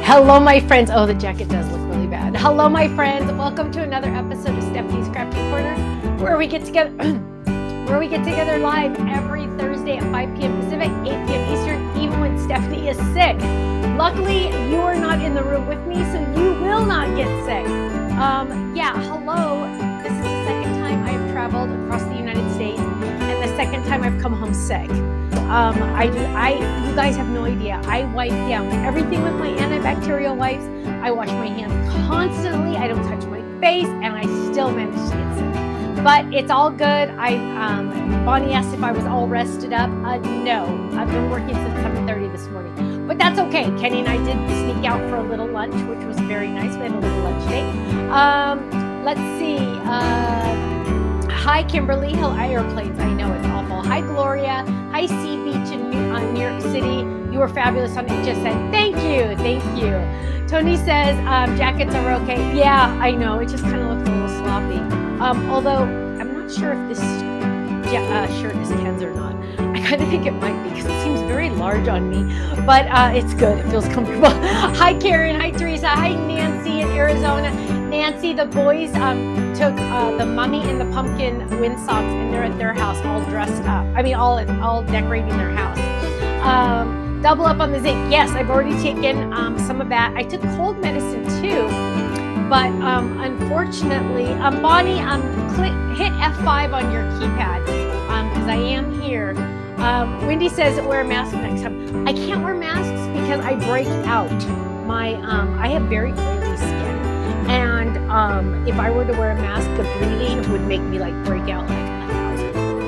Hello, my friends. Oh, the jacket does look really bad. Hello, my friends. Welcome to another episode of Stephanie's Crafting Corner, where we get together, live every Thursday at 5 p.m. Pacific, 8 p.m. Eastern, even when Stephanie is sick. Luckily, you are not in the room with me, so you will not get sick. Hello. This is the second time I have traveled across the United States, and the second time I've come home sick. You guys have no idea. I wipe down everything with my antibacterial wipes. I wash my hands constantly. I don't touch my face, and I still manage to get sick. But it's all good. Bonnie asked if I was all rested up. No, I've been working since 7:30 this morning. But that's okay. Kenny and I did sneak out for a little lunch, which was very nice. We had a little lunch date. Let's see. Hi, Kimberly. Hello, airplanes. I know it's awful. Hi, Gloria. Hi, Sea Beach in New York City. You were fabulous on HSN. Thank you. Thank you. Tony says jackets are okay. Yeah, I know. It just kind of looks a little sloppy. Although I'm not sure if this shirt is Ken's or not. I kind of think it might be because it seems very large on me. But it's good. It feels comfortable. Hi, Karen. Hi, Teresa. Hi, Nancy in Arizona. Nancy, the boys took the mummy and the pumpkin windsocks, and they're at their house all dressed up. I mean, all decorating their house. Double up on the zinc. Yes, I've already taken some of that. I took cold medicine too, but unfortunately, Bonnie, hit F5 on your keypad because I am here. Wendy says wear a mask next time. I can't wear masks because I break out. I have very oily skin. And if I were to wear a mask, the breathing would make me like break out like 1,000 times.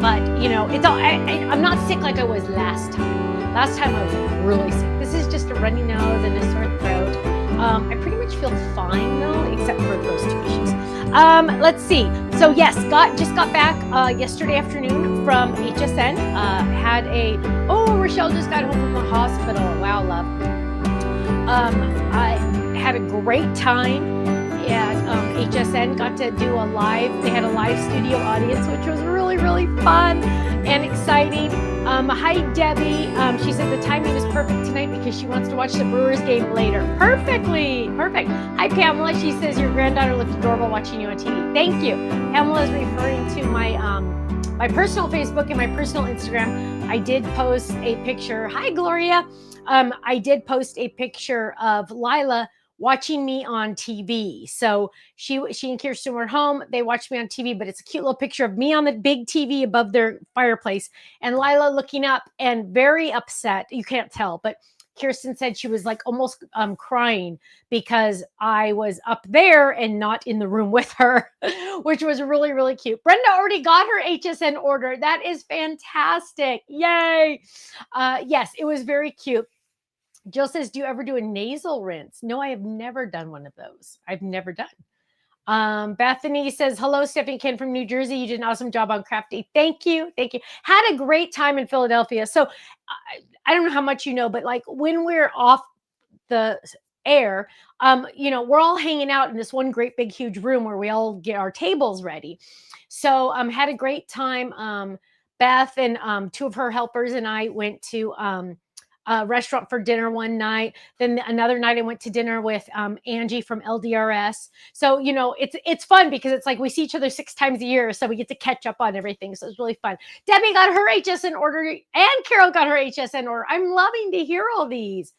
But you know, it's all. I'm not sick like I was last time. Last time I was really sick. This is just a runny nose and a sore throat. I pretty much feel fine though, except for those two issues. Let's see. So yes, just got back yesterday afternoon from HSN. Rochelle just got home from the hospital. Wow, love. I had a great time at HSN, got to do a live, they had a live studio audience, which was really, really fun and exciting. Hi, Debbie. She said the timing is perfect tonight because she wants to watch the Brewers game later. Perfect. Hi, Pamela. She says your granddaughter looked adorable watching you on TV. Thank you. Pamela is referring to my personal Facebook and my personal Instagram. I did post a picture. Hi, Gloria. I did post a picture of Lila watching me on TV. So she and Kirsten were home. They watched me on TV, but it's a cute little picture of me on the big TV above their fireplace and Lila looking up and very upset. You can't tell, but Kirsten said she was like almost crying because I was up there and not in the room with her, which was really, really cute. Brenda already got her HSN order. That is fantastic. Yay. Yes, it was very cute. Jill says, do you ever do a nasal rinse? No, I have never done one of those. I've never done. Bethany says, hello, Stephanie Ken from New Jersey. You did an awesome job on Craft Day. Thank you. Had a great time in Philadelphia. So I don't know how much you know, but like when we're off the air, we're all hanging out in this one great big huge room where we all get our tables ready. So had a great time. Beth and two of her helpers and I went to restaurant for dinner one night. Then another night I went to dinner with Angie from LDRS. So, it's fun because it's like we see each other 6 times a year. So we get to catch up on everything. So it's really fun. Debbie got her HSN order and Carol got her HSN order. I'm loving to hear all these.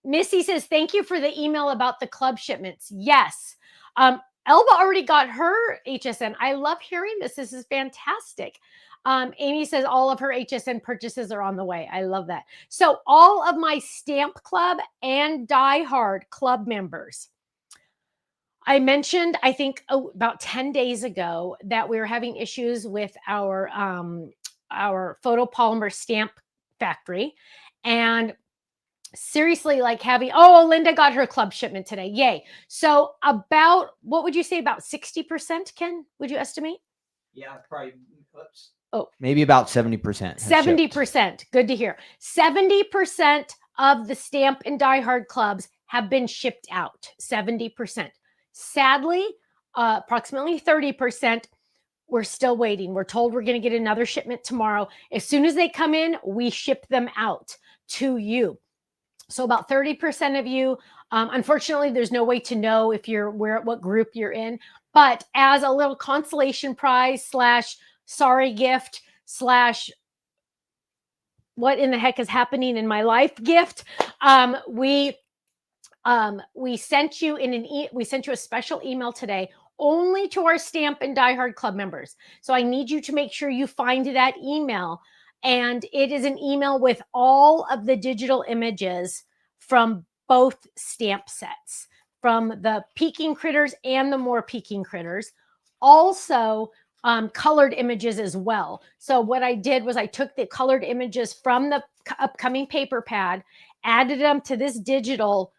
Missy says, thank you for the email about the club shipments. Yes. Elba already got her HSN. I love hearing this. This is fantastic. Amy says all of her HSN purchases are on the way. I love that. So all of my Stamp Club and Die Hard Club members, I mentioned, I think about 10 days ago that we were having issues with our photopolymer stamp factory. And seriously, like Linda got her club shipment today. Yay. So what would you say, about 60%, Ken? Would you estimate? Yeah, probably. Oops. Oh, maybe about 70%. 70%. Good to hear. 70% of the Stamp and Die Hard clubs have been shipped out. 70%. Sadly, approximately 30%, we're still waiting. We're told we're going to get another shipment tomorrow. As soon as they come in, we ship them out to you. So about 30% of you, unfortunately, there's no way to know if you're what group you're in, but as a little consolation prize slash sorry gift slash what in the heck is happening in my life gift, we sent you we sent you a special email today only to our Stamp and Die Hard Club members. So I need you to make sure you find that email. And it is an email with all of the digital images from both stamp sets, from the Peking Critters and the More Peking Critters. Also, colored images as well. So what I did was I took the colored images from the upcoming paper pad, added them to this digital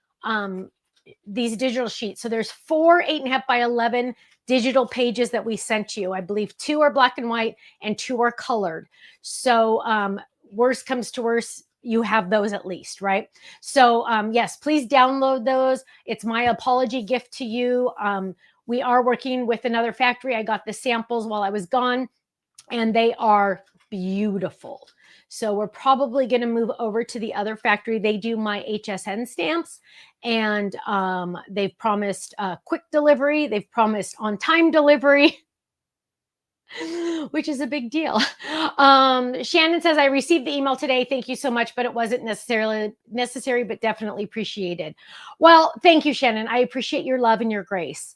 these digital sheets. So there's 4 8.5 by 11 digital pages that we sent you. I believe 2 are black and white and 2 are colored. So worst comes to worst, you have those at least, right? So yes, please download those. It's my apology gift to you. We are working with another factory. I got the samples while I was gone, and they are beautiful. So we're probably going to move over to the other factory. They do my HSN stamps, and they've promised quick delivery. They've promised on-time delivery, which is a big deal. Shannon says, I received the email today. Thank you so much, but it wasn't necessarily necessary, but definitely appreciated. Well, thank you, Shannon. I appreciate your love and your grace.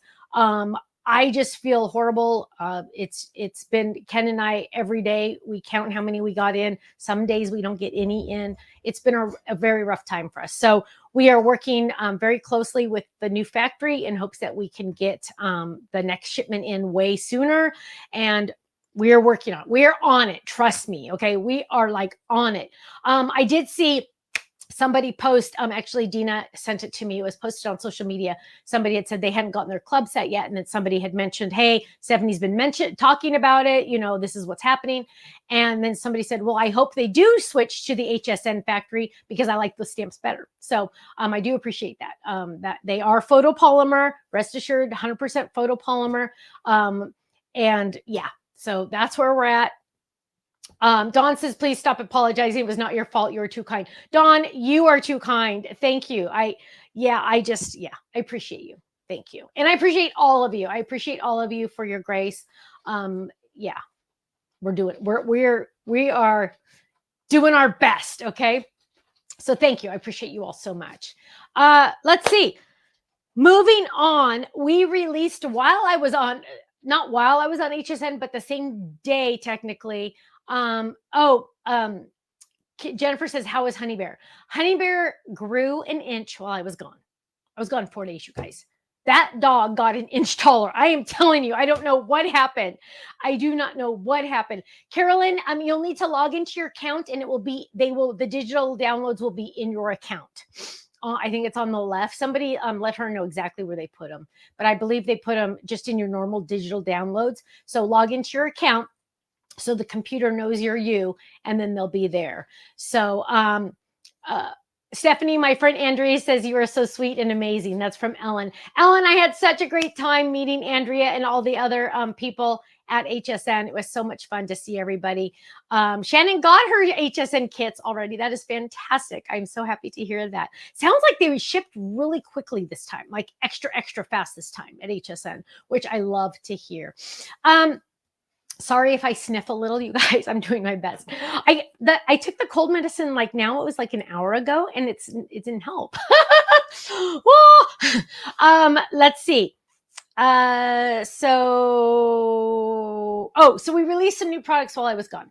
I just feel horrible. It's been Ken and I every day. We count how many we got in. Some days we don't get any in. It's been a very rough time for us. So we are working very closely with the new factory in hopes that we can get the next shipment in way sooner. And we are working on it. We are on it. Trust me. Okay. We are like on it. I did see somebody post, actually Dina sent it to me. It was posted on social media. Somebody had said they hadn't gotten their club set yet. And then somebody had mentioned, hey, Stephanie's been talking about it. You know, this is what's happening. And then somebody said, well, I hope they do switch to the HSN factory because I like the stamps better. So I do appreciate that, that they are photopolymer, rest assured, 100% photopolymer. And yeah, so that's where we're at. Dawn says, please stop apologizing. It was not your fault. You were too kind. Dawn, you are too kind. Thank you. I appreciate you. Thank you. And I appreciate all of you. I appreciate all of you for your grace. Yeah, we are doing our best. Okay. So thank you. I appreciate you all so much. Let's see. Moving on, we released not while I was on HSN, but the same day technically. Jennifer says, how is Honey Bear? Honey Bear grew an inch while I was gone. I was gone 4 days, you guys. That dog got an inch taller. I am telling you, I don't know what happened. I do not know what happened. Carolyn, you'll need to log into your account and the digital downloads will be in your account. I think it's on the left. Somebody let her know exactly where they put them, but I believe they put them just in your normal digital downloads. So log into your account so the computer knows you're you, and then they'll be there. So Stephanie, my friend Andrea says you are so sweet and amazing. That's from Ellen. Ellen, I had such a great time meeting Andrea and all the other people at HSN. It was so much fun to see everybody. Shannon got her HSN kits already. That is fantastic. I'm so happy to hear that. Sounds like they were shipped really quickly this time, like extra fast this time at HSN, which I love to hear. Sorry if I sniff a little, you guys. I'm doing my best. I took the cold medicine like now. It was like an hour ago, and it didn't help. Let's see. So we released some new products while I was gone.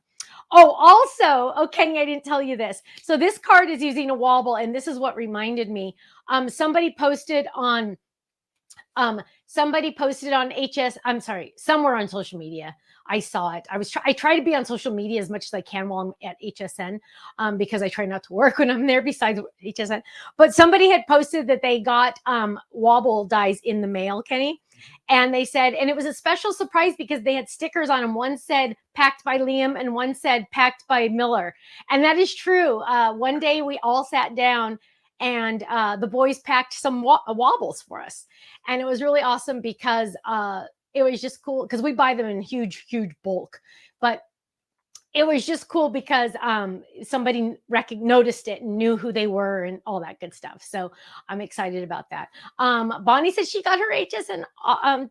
Kenny, I didn't tell you this. So this card is using a wobble, and this is what reminded me. Somebody posted on somewhere on social media. I saw it. I try to be on social media as much as I can while I'm at HSN, because I try not to work when I'm there besides HSN. But somebody had posted that they got wobble dies in the mail, Kenny. And they said, and it was a special surprise because they had stickers on them. One said packed by Liam and one said packed by Miller. And that is true. One day we all sat down and the boys packed some wobbles for us. And it was really awesome because it was just cool because we buy them in huge bulk. But it was just cool because somebody noticed it and knew who they were and all that good stuff. So I'm excited about that. Bonnie says she got her HSN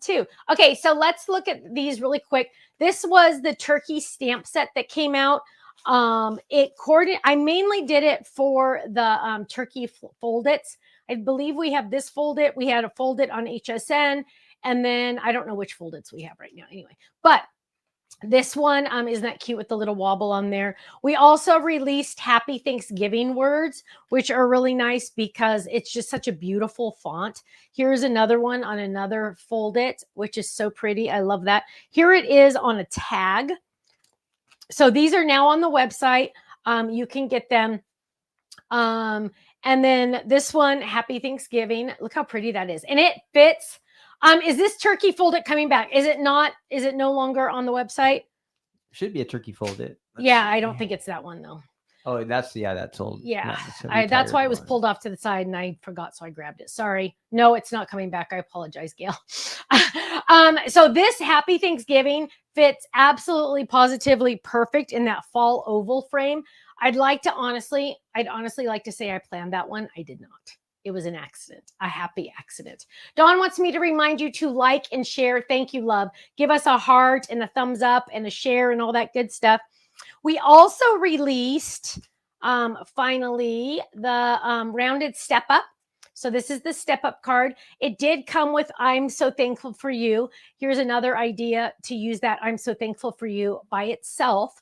too. Okay, so let's look at these really quick. This was the turkey stamp set that came out. I mainly did it for the turkey fold-its. I believe we have this fold-it. We had a fold-it on HSN, and then I don't know which fold-its we have right now anyway, but this one isn't that cute with the little wobble on there. We also released Happy Thanksgiving words, which are really nice because it's just such a beautiful font. Here's another one on another fold it, which is so pretty. I love that. Here it is on a tag. So these are now on the website. You can get them. And then this one, Happy Thanksgiving. Look how pretty that is. And it fits. Is this turkey fold-it coming back? Is it not? Is it no longer on the website? Should be a turkey fold-it. Yeah, I don't think it's that one though. Oh, that's old. Yeah, that's why it was pulled off to the side and I forgot, so I grabbed it. Sorry. No, it's not coming back. I apologize, Gail. So this Happy Thanksgiving fits absolutely positively perfect in that fall oval frame. I'd honestly like to say I planned that one. I did not. It was an accident, a happy accident. Dawn wants me to remind you to like and share. Thank you, love. Give us a heart and a thumbs up and a share and all that good stuff. We also released, finally, the rounded step up. So this is the step up card. It did come with I'm so thankful for you. Here's another idea to use that I'm so thankful for you by itself.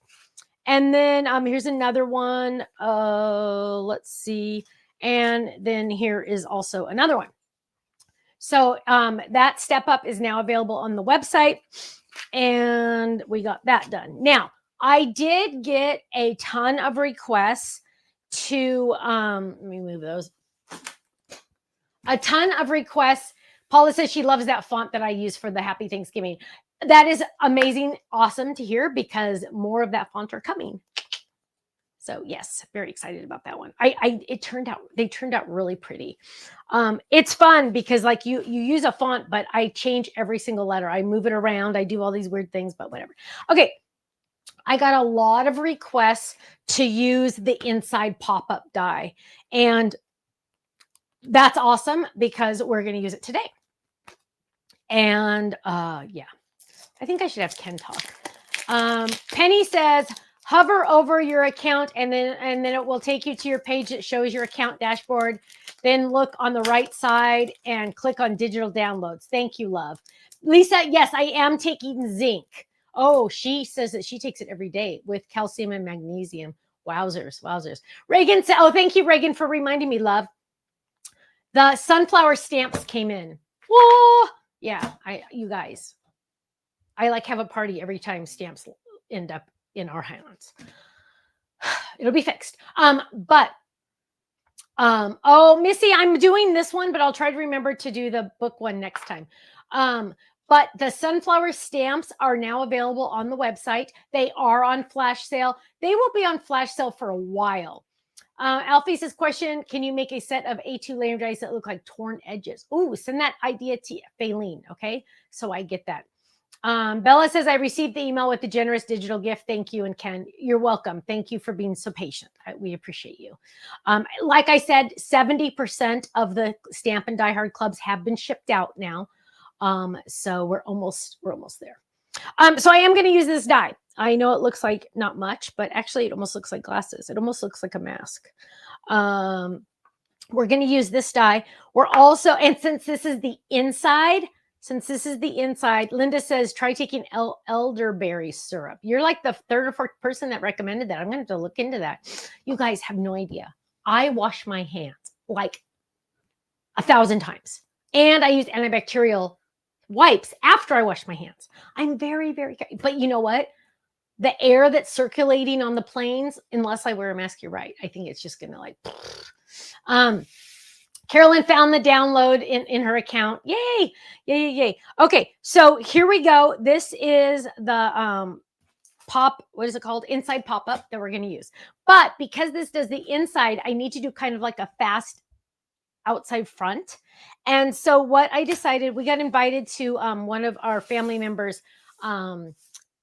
And then here's another one. Let's see. And then here is also another one. So that step up is now available on the website. And we got that done. Now, I did get a ton of requests to, let me move those. A ton of requests. Paula says she loves that font that I use for the Happy Thanksgiving. That is amazing, awesome to hear because more of that font are coming. So yes, very excited about that one. They turned out really pretty. It's fun because like you use a font, but I change every single letter. I move it around. I do all these weird things, but whatever. Okay. I got a lot of requests to use the inside pop-up die. And that's awesome because we're going to use it today. And yeah, I think I should have Ken talk. Penny says, hover over your account and then it will take you to your page that shows your account dashboard. Then look on the right side and click on digital downloads. Thank you, love. Lisa, yes, I am taking zinc. Oh, she says that she takes it every day with calcium and magnesium. Wowzers, wowzers. Reagan said, oh, thank you, Reagan, for reminding me, love. The sunflower stamps came in. Whoa. Yeah, you guys, I like have a party every time stamps end up in our hands. It'll be fixed. Oh, Missy, I'm doing this one, but I'll try to remember to do the book one next time. But the sunflower stamps are now available on the website. They are on flash sale. They will be on flash sale for a while. Alfie says, question, can you make a set of A2 layer dice that look like torn edges? Ooh, send that idea to Faylene, okay? So I get that. Bella says, I received the email with the generous digital gift. Thank you. And Ken, you're welcome. Thank you for being so patient. We appreciate you. Like I said, 70% of the Stamp and Die Hard clubs have been shipped out now. So we're almost there. So I am going to use this die. I know it looks like not much, but actually it almost looks like glasses. It almost looks like a mask. We're going to use this die. We're also, and since this is the inside, Linda says, try taking elderberry syrup. You're like the third or fourth person that recommended that. I'm going to have to look into that. You guys have no idea. I wash my hands like 1,000 times. And I use antibacterial wipes after I wash my hands. I'm very, very, but you know what? The air that's circulating on the planes, unless I wear a mask, you're right. I think it's just going to like, Carolyn found the download in her account. Yay. Yay, yay, yay. Okay. So here we go. This is the, what is it called? Inside pop-up that we're going to use. But because this does the inside, I need to do kind of like a fast outside front. And so what I decided, we got invited to one of our family members'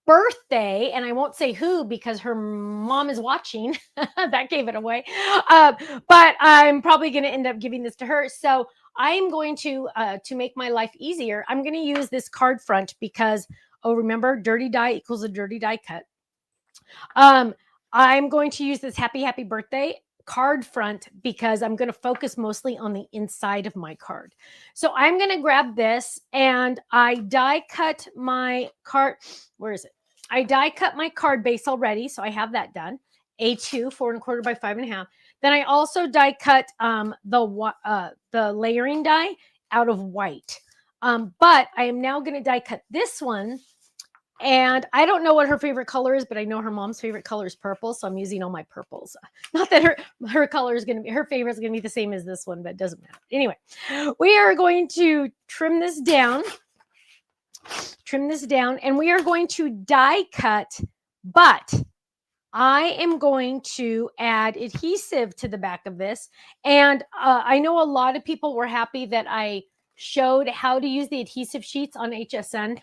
birthday, and I won't say who because her mom is watching. That gave it away. But I'm probably going to end up giving this to her. So I'm going to make my life easier, I'm going to use this card front because, oh, remember, dirty die equals a dirty die cut. I'm going to use this happy birthday card front because I'm going to focus mostly on the inside of my card. So I'm going to grab this and I die cut my card. Where is it? I die cut my card base already. So I have that done. A2, 4 1/4 by 5 1/2. Then I also die cut the layering die out of white. But I am now going to die cut this one. And I don't know what her favorite color is, but I know her mom's favorite color is purple. So I'm using all my purples. Not that her color is going to be, her favorite is going to be the same as this one, but it doesn't matter. Anyway, we are going to trim this down, and we are going to die cut, but I am going to add adhesive to the back of this. And I know a lot of people were happy that I showed how to use the adhesive sheets on HSN.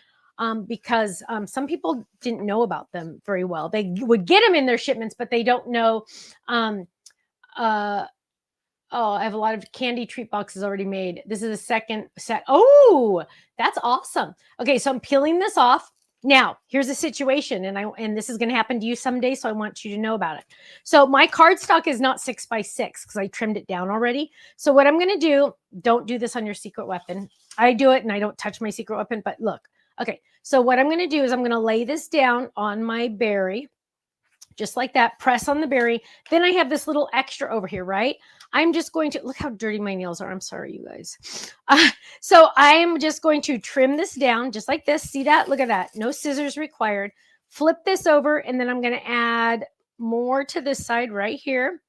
Because some people didn't know about them very well. They would get them in their shipments, but they don't know. I have a lot of candy treat boxes already made. This is the second set. Oh, that's awesome. Okay, so I'm peeling this off. Now, here's the situation, and this is going to happen to you someday, so I want you to know about it. So my cardstock is not 6 by 6 because I trimmed it down already. So what I'm going to do, don't do this on your secret weapon. I do it, and I don't touch my secret weapon, but look. Okay, so what I'm going to do is I'm going to lay this down on my berry, just like that, press on the berry. Then I have this little extra over here, right? I'm just going to, look how dirty my nails are. I'm sorry, you guys. So I'm just going to trim this down just like this. See that? Look at that. No scissors required. Flip this over, and then I'm going to add more to this side right here.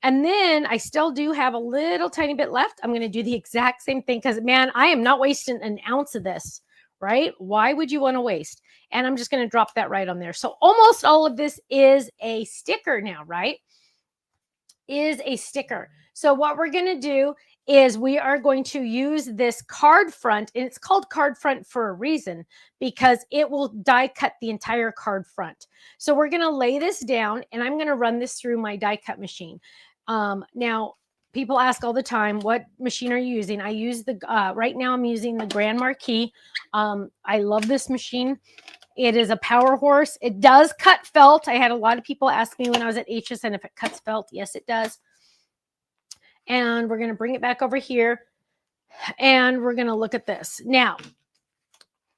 And then I still do have a little tiny bit left. I'm going to do the exact same thing because, man, I am not wasting an ounce of this. Right? Why would you want to waste? And I'm just going to drop that right on there. So almost all of this is a sticker now, right? Is a sticker. So what we're going to do is we are going to use this card front, and it's called card front for a reason because it will die cut the entire card front. So we're going to lay this down, and I'm going to run this through my die cut machine. Now, people ask all the time, what machine are you using? I use the, right now I'm using the Grand Marquis. I love this machine. It is a power horse. It does cut felt. I had a lot of people ask me when I was at HSN if it cuts felt. Yes, it does. And we're going to bring it back over here. And we're going to look at this. Now,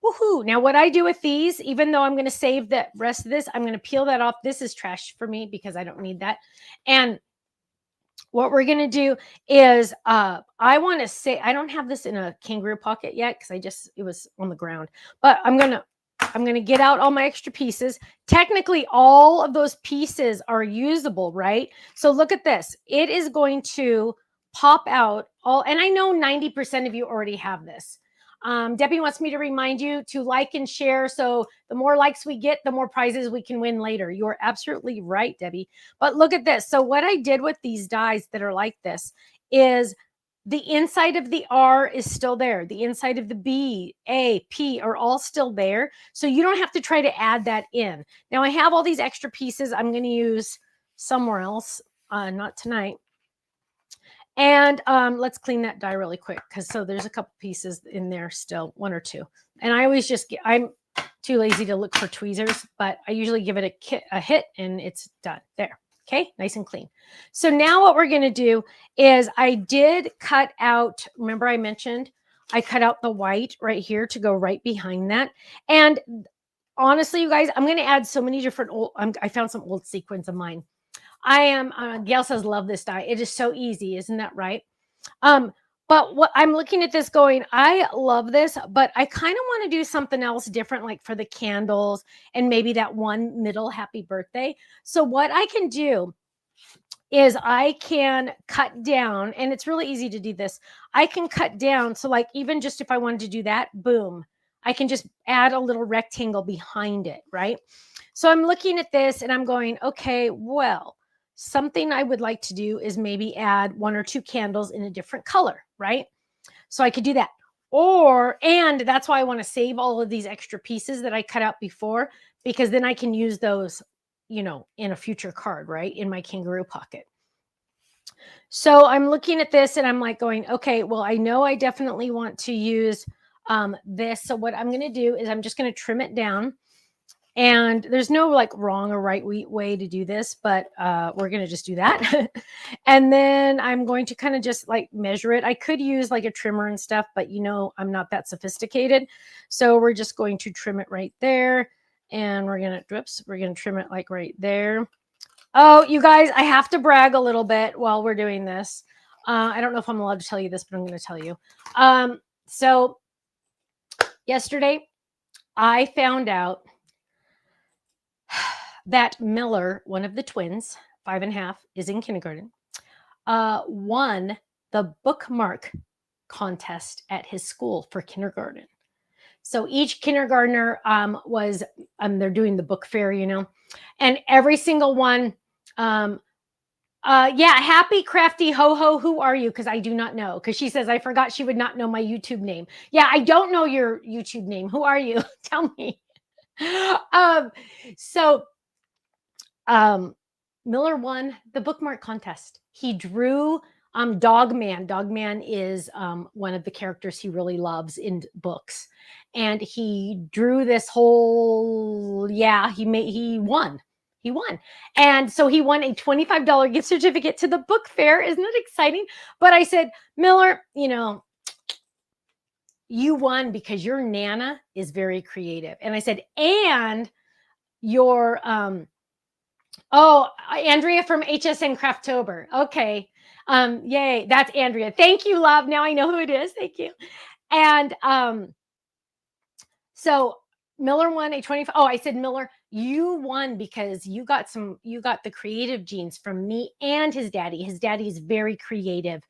woohoo. Now, what I do with these, even though I'm going to save the rest of this, I'm going to peel that off. This is trash for me because I don't need that. And what we're going to do is I want to say, I don't have this in a kangaroo pocket yet because it was on the ground, but I'm going to get out all my extra pieces. Technically, all of those pieces are usable, right? So look at this. It is going to pop out all, and I know 90% of you already have this. Debbie wants me to remind you to like and share. So the more likes we get, the more prizes we can win later. You're absolutely right, Debbie. But look at this. So what I did with these dies that are like this is the inside of the R is still there. The inside of the B, A, P are all still there. So you don't have to try to add that in. Now I have all these extra pieces I'm going to use somewhere else, not tonight. And let's clean that die really quick because so there's a couple pieces in there still, 1 or 2. And I always just I'm too lazy to look for tweezers, but I usually give it a hit and it's done. There. Okay, nice and clean. So now what we're going to do is I did cut out, remember I mentioned I cut out the white right here to go right behind that. And honestly, you guys, I'm going to add so many different old, I found some old sequins of mine. Gail says, love this die. It is so easy. Isn't that right? But what I'm looking at this going, I love this, but I kind of want to do something else different, like for the candles and maybe that one middle happy birthday. So what I can do is I can cut down, and it's really easy to do this. I can cut down. So like, even just if I wanted to do that, boom, I can just add a little rectangle behind it. Right. So I'm looking at this and I'm going, okay, well, something I would like to do is maybe add 1 or 2 candles in a different color, right? So I could do that. And that's why I want to save all of these extra pieces that I cut out before, because then I can use those, you know, in a future card, right? In my kangaroo pocket. So I'm looking at this and I'm like going, okay, well, I know I definitely want to use this. So what I'm going to do is I'm just going to trim it down. And there's no like wrong or right way to do this, but we're going to just do that. And then I'm going to kind of just like measure it. I could use like a trimmer and stuff, but you know, I'm not that sophisticated. So we're just going to trim it right there. And we're going to trim it like right there. Oh, you guys, I have to brag a little bit while we're doing this. I don't know if I'm allowed to tell you this, but I'm going to tell you. So yesterday I found out that Miller, one of the twins, 5.5, is in kindergarten, won the bookmark contest at his school for kindergarten. So each kindergartner was, they're doing the book fair, you know, and every single one, yeah, Happy Crafty Ho Ho, who are you? Because I do not know. Because she says, I forgot she would not know my YouTube name. Yeah, I don't know your YouTube name. Who are you? Tell me. Miller won the bookmark contest. He drew Dogman. Dogman is one of the characters he really loves in books. And he drew this whole, yeah, he won. He won. And so he won a $25 gift certificate to the book fair. Isn't that exciting? But I said, Miller, you know, you won because your Nana is very creative. And I said, and your, oh, Andrea from HSN Crafttober. Okay. Yay. That's Andrea. Thank you, love. Now I know who it is. Thank you. And so Miller won a 25. Oh, I said, Miller, you won because you got the creative genes from me and his daddy. His daddy is very creative.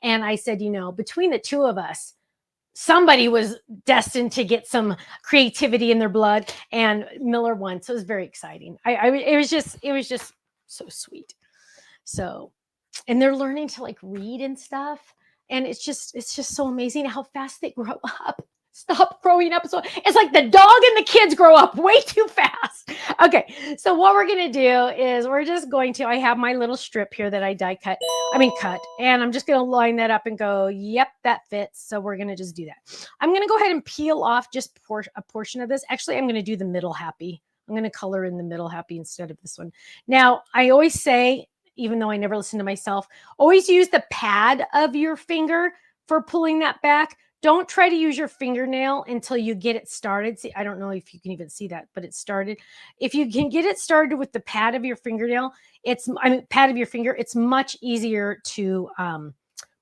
And I said, you know, between the two of us, somebody was destined to get some creativity in their blood, and Miller won. So it was very exciting. It was just so sweet. So, and they're learning to like read and stuff. And it's just so amazing how fast they grow up. Stop growing up. So it's like the dog and the kids grow up way too fast. Okay. So what we're going to do is we're just going to, I have my little strip here that I cut, and I'm just going to line that up and go, yep, that fits. So we're going to just do that. I'm going to go ahead and peel off just a portion of this. Actually, I'm going to do the middle happy. I'm going to color in the middle happy instead of this one. Now, I always say, even though I never listen to myself, always use the pad of your finger for pulling that back. Don't try to use your fingernail until you get it started. See, I don't know if you can even see that, but it started. If you can get it started with the pad of your fingernail, pad of your finger, it's much easier to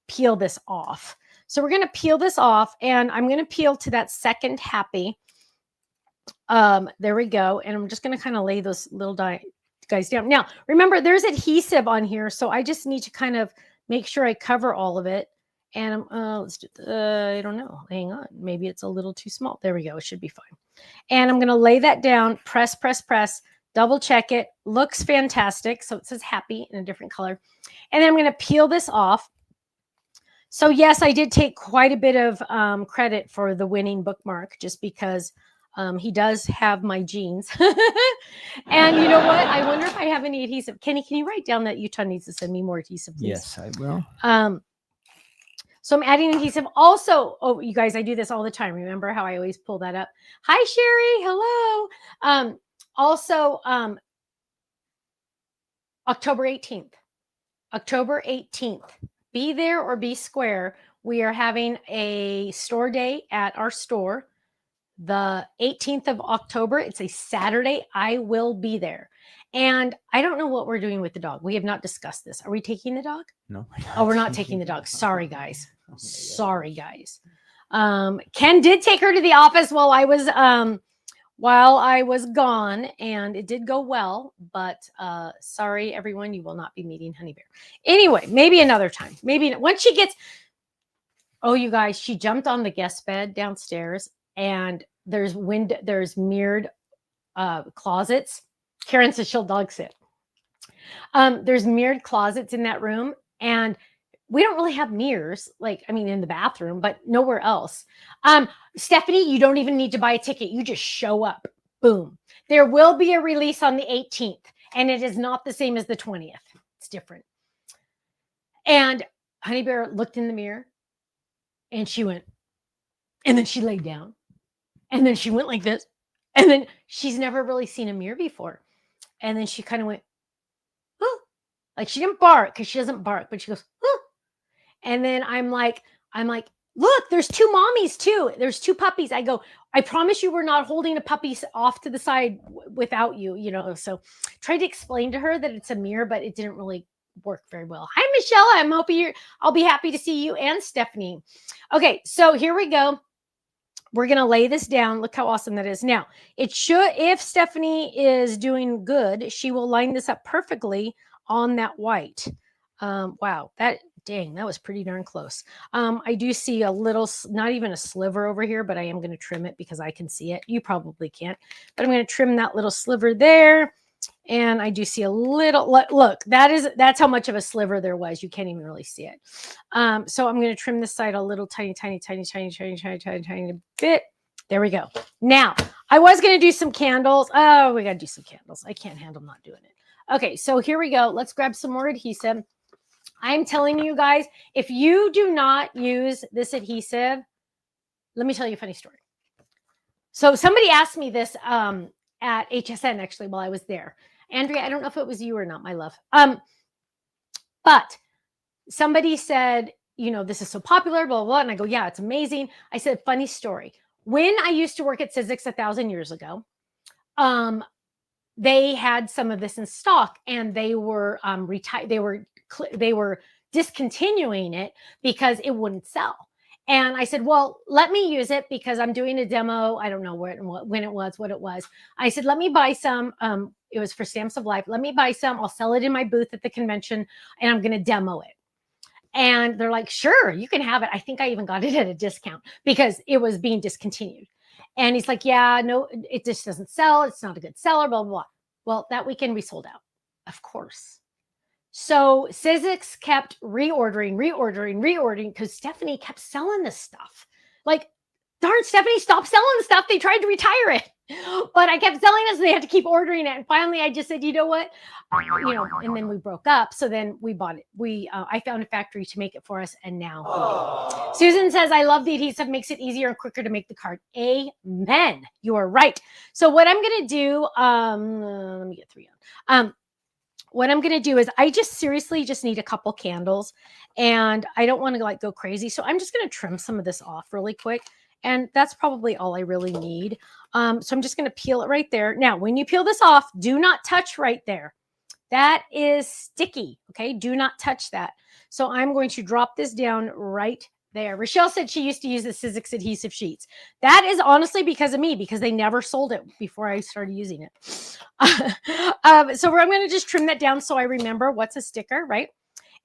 peel this off. So we're going to peel this off, and I'm going to peel to that second happy. There we go. And I'm just going to kind of lay those little guys down. Now, remember, there's adhesive on here, so I just need to kind of make sure I cover all of it. And let's do, I don't know. Hang on. Maybe it's a little too small. There we go. It should be fine. And I'm going to lay that down, press, double check it. Looks fantastic. So it says happy in a different color. And then I'm going to peel this off. So yes, I did take quite a bit of credit for the winning bookmark, just because he does have my genes. And you know what? I wonder if I have any adhesive. Kenny, can you write down that Utah needs to send me more adhesive, please? Yes, I will. So I'm adding adhesive. Also, oh, you guys, I do this all the time. Remember how I always pull that up? Hi, Sherry. Hello. Also, October 18th. October 18th. Be there or be square. We are having a store day at our store. The 18th of October. It's a Saturday. I will be there. And I don't know what we're doing with the dog. We have not discussed this. Are we taking the dog? No. Oh, we're not taking the dog. Sorry, guys. Sorry, guys. Ken did take her to the office while I was gone, and it did go well. But sorry, everyone, you will not be meeting Honey Bear. Anyway, maybe another time. Maybe once she gets. Oh, you guys, she jumped on the guest bed downstairs, and there's mirrored closets. Karen says she'll dog sit. There's mirrored closets in that room, and we don't really have mirrors, in the bathroom, but nowhere else. Stephanie, you don't even need to buy a ticket. You just show up. Boom. There will be a release on the 18th, and it is not the same as the 20th. It's different. And Honey Bear looked in the mirror and she went, and then she laid down, and then she went like this. And then she's never really seen a mirror before. And then she kind of went, oh, like she didn't bark because she doesn't bark, but she goes, oh. And then I'm like, look, there's two mommies too. There's two puppies. I go, I promise you we're not holding a puppy off to the side without you, you know. So tried to explain to her that it's a mirror, but it didn't really work very well. Hi, Michelle. I'm hoping I'll be happy to see you and Stephanie. Okay, so here we go. We're going to lay this down. Look how awesome that is. Now, it should, if Stephanie is doing good, she will line this up perfectly on that white. Wow, dang, that was pretty darn close. I do see a little, not even a sliver over here, but I am going to trim it because I can see it. You probably can't, but I'm going to trim that little sliver there. And I do see a little, look, that's how much of a sliver there was. You can't even really see it. So I'm going to trim this side a little tiny bit. There we go. Now, I was going to do some candles. Oh, we got to do some candles. I can't handle not doing it. Okay, so here we go. Let's grab some more adhesive. I'm telling you guys, if you do not use this adhesive, let me tell you a funny story. So somebody asked me this at HSN actually while I was there. Andrea, I don't know if it was you or not, my love. But somebody said, you know, this is so popular, blah, blah, blah. And I go, yeah, it's amazing. I said, funny story. When I used to work at Sizzix 1,000 years ago, they had some of this in stock, and they were they were discontinuing it because it wouldn't sell. And I said, well, let me use it because I'm doing a demo. I don't know when it was, what it was. I said, let me buy some. It was for Stamps of Life. Let me buy some. I'll sell it in my booth at the convention, and I'm going to demo it. And they're like, sure, you can have it. I think I even got it at a discount because it was being discontinued. And he's like, yeah, no, it just doesn't sell. It's not a good seller, blah, blah, blah. Well, that weekend we sold out, of course. So Sizzix kept reordering because Stephanie kept selling this stuff. Like, darn, Stephanie, stop selling the stuff. They tried to retire it. But I kept selling it, so they had to keep ordering it. And finally, I just said, you know what? You know, and then we broke up. So then we bought it. I found a factory to make it for us. And now Susan says, I love the adhesive. Makes it easier and quicker to make the card. Amen. You are right. So what I'm going to do, let me get 3 on. What I'm going to do is I just seriously just need a couple candles, and I don't want to like go crazy. So I'm just going to trim some of this off really quick. And that's probably all I really need. So I'm just going to peel it right there. Now, when you peel this off, do not touch right there. That is sticky. Okay. Do not touch that. So I'm going to drop this down right there. Rochelle said she used to use the Sizzix adhesive sheets. That is honestly because of me, because they never sold it before I started using it. So I'm going to just trim that down so I remember what's a sticker, right?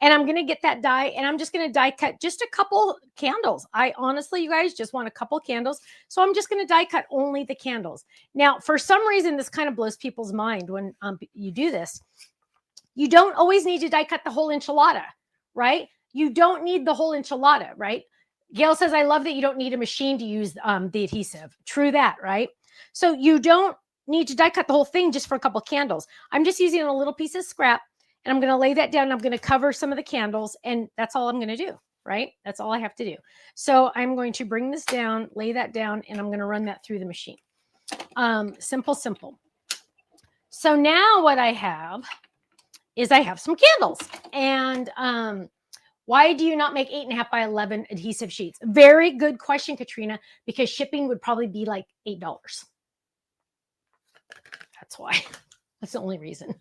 And I'm going to get that die, and I'm just going to die cut just a couple candles. I honestly, you guys, just want a couple candles. So I'm just going to die cut only the candles. Now, for some reason, this kind of blows people's mind when you do this. You don't always need to die cut the whole enchilada, right? You don't need the whole enchilada, right? Gail says, I love that you don't need a machine to use the adhesive. True that, right? So you don't need to die cut the whole thing just for a couple candles. I'm just using a little piece of scrap, and I'm going to lay that down. I'm going to cover some of the candles, and that's all I'm going to do, right? That's all I have to do. So I'm going to bring this down, lay that down, and I'm going to run that through the machine. Simple. So now what I have is I have some candles. And why do you not make 8.5 by 11 adhesive sheets? Very good question, Katrina, because shipping would probably be like $8. That's why. That's the only reason.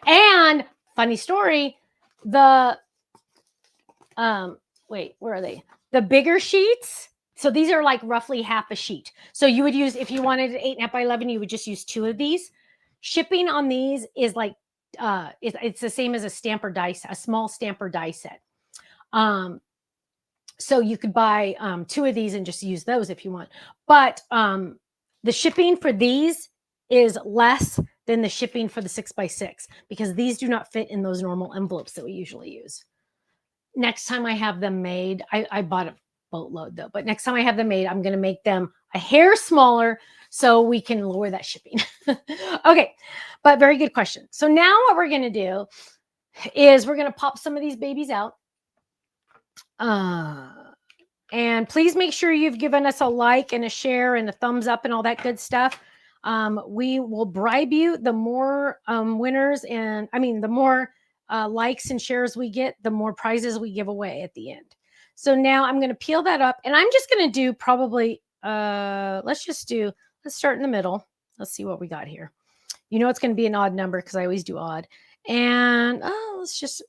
And funny story, the wait, where are they? The bigger sheets. So these are like roughly half a sheet. So you would use, if you wanted an 8.5 by 11, you would just use 2 of these. Shipping on these is like it's the same as a stamper die, a small stamper die set. So you could buy 2 of these and just use those if you want. But the shipping for these is less than the shipping for the 6x6 because these do not fit in those normal envelopes that we usually use. Next time I have them made, I bought a boatload though, but next time I have them made, I'm going to make them a hair smaller so we can lower that shipping. Okay, but very good question. So now what we're going to do is we're going to pop some of these babies out. And please make sure you've given us a like and a share and a thumbs up and all that good stuff. We will bribe you. The more winners and the more likes and shares we get, the more prizes we give away at the end. So now I'm going to peel that up, and I'm just going to do probably, let's start in the middle. Let's see what we got here. You know, it's going to be an odd number because I always do odd. And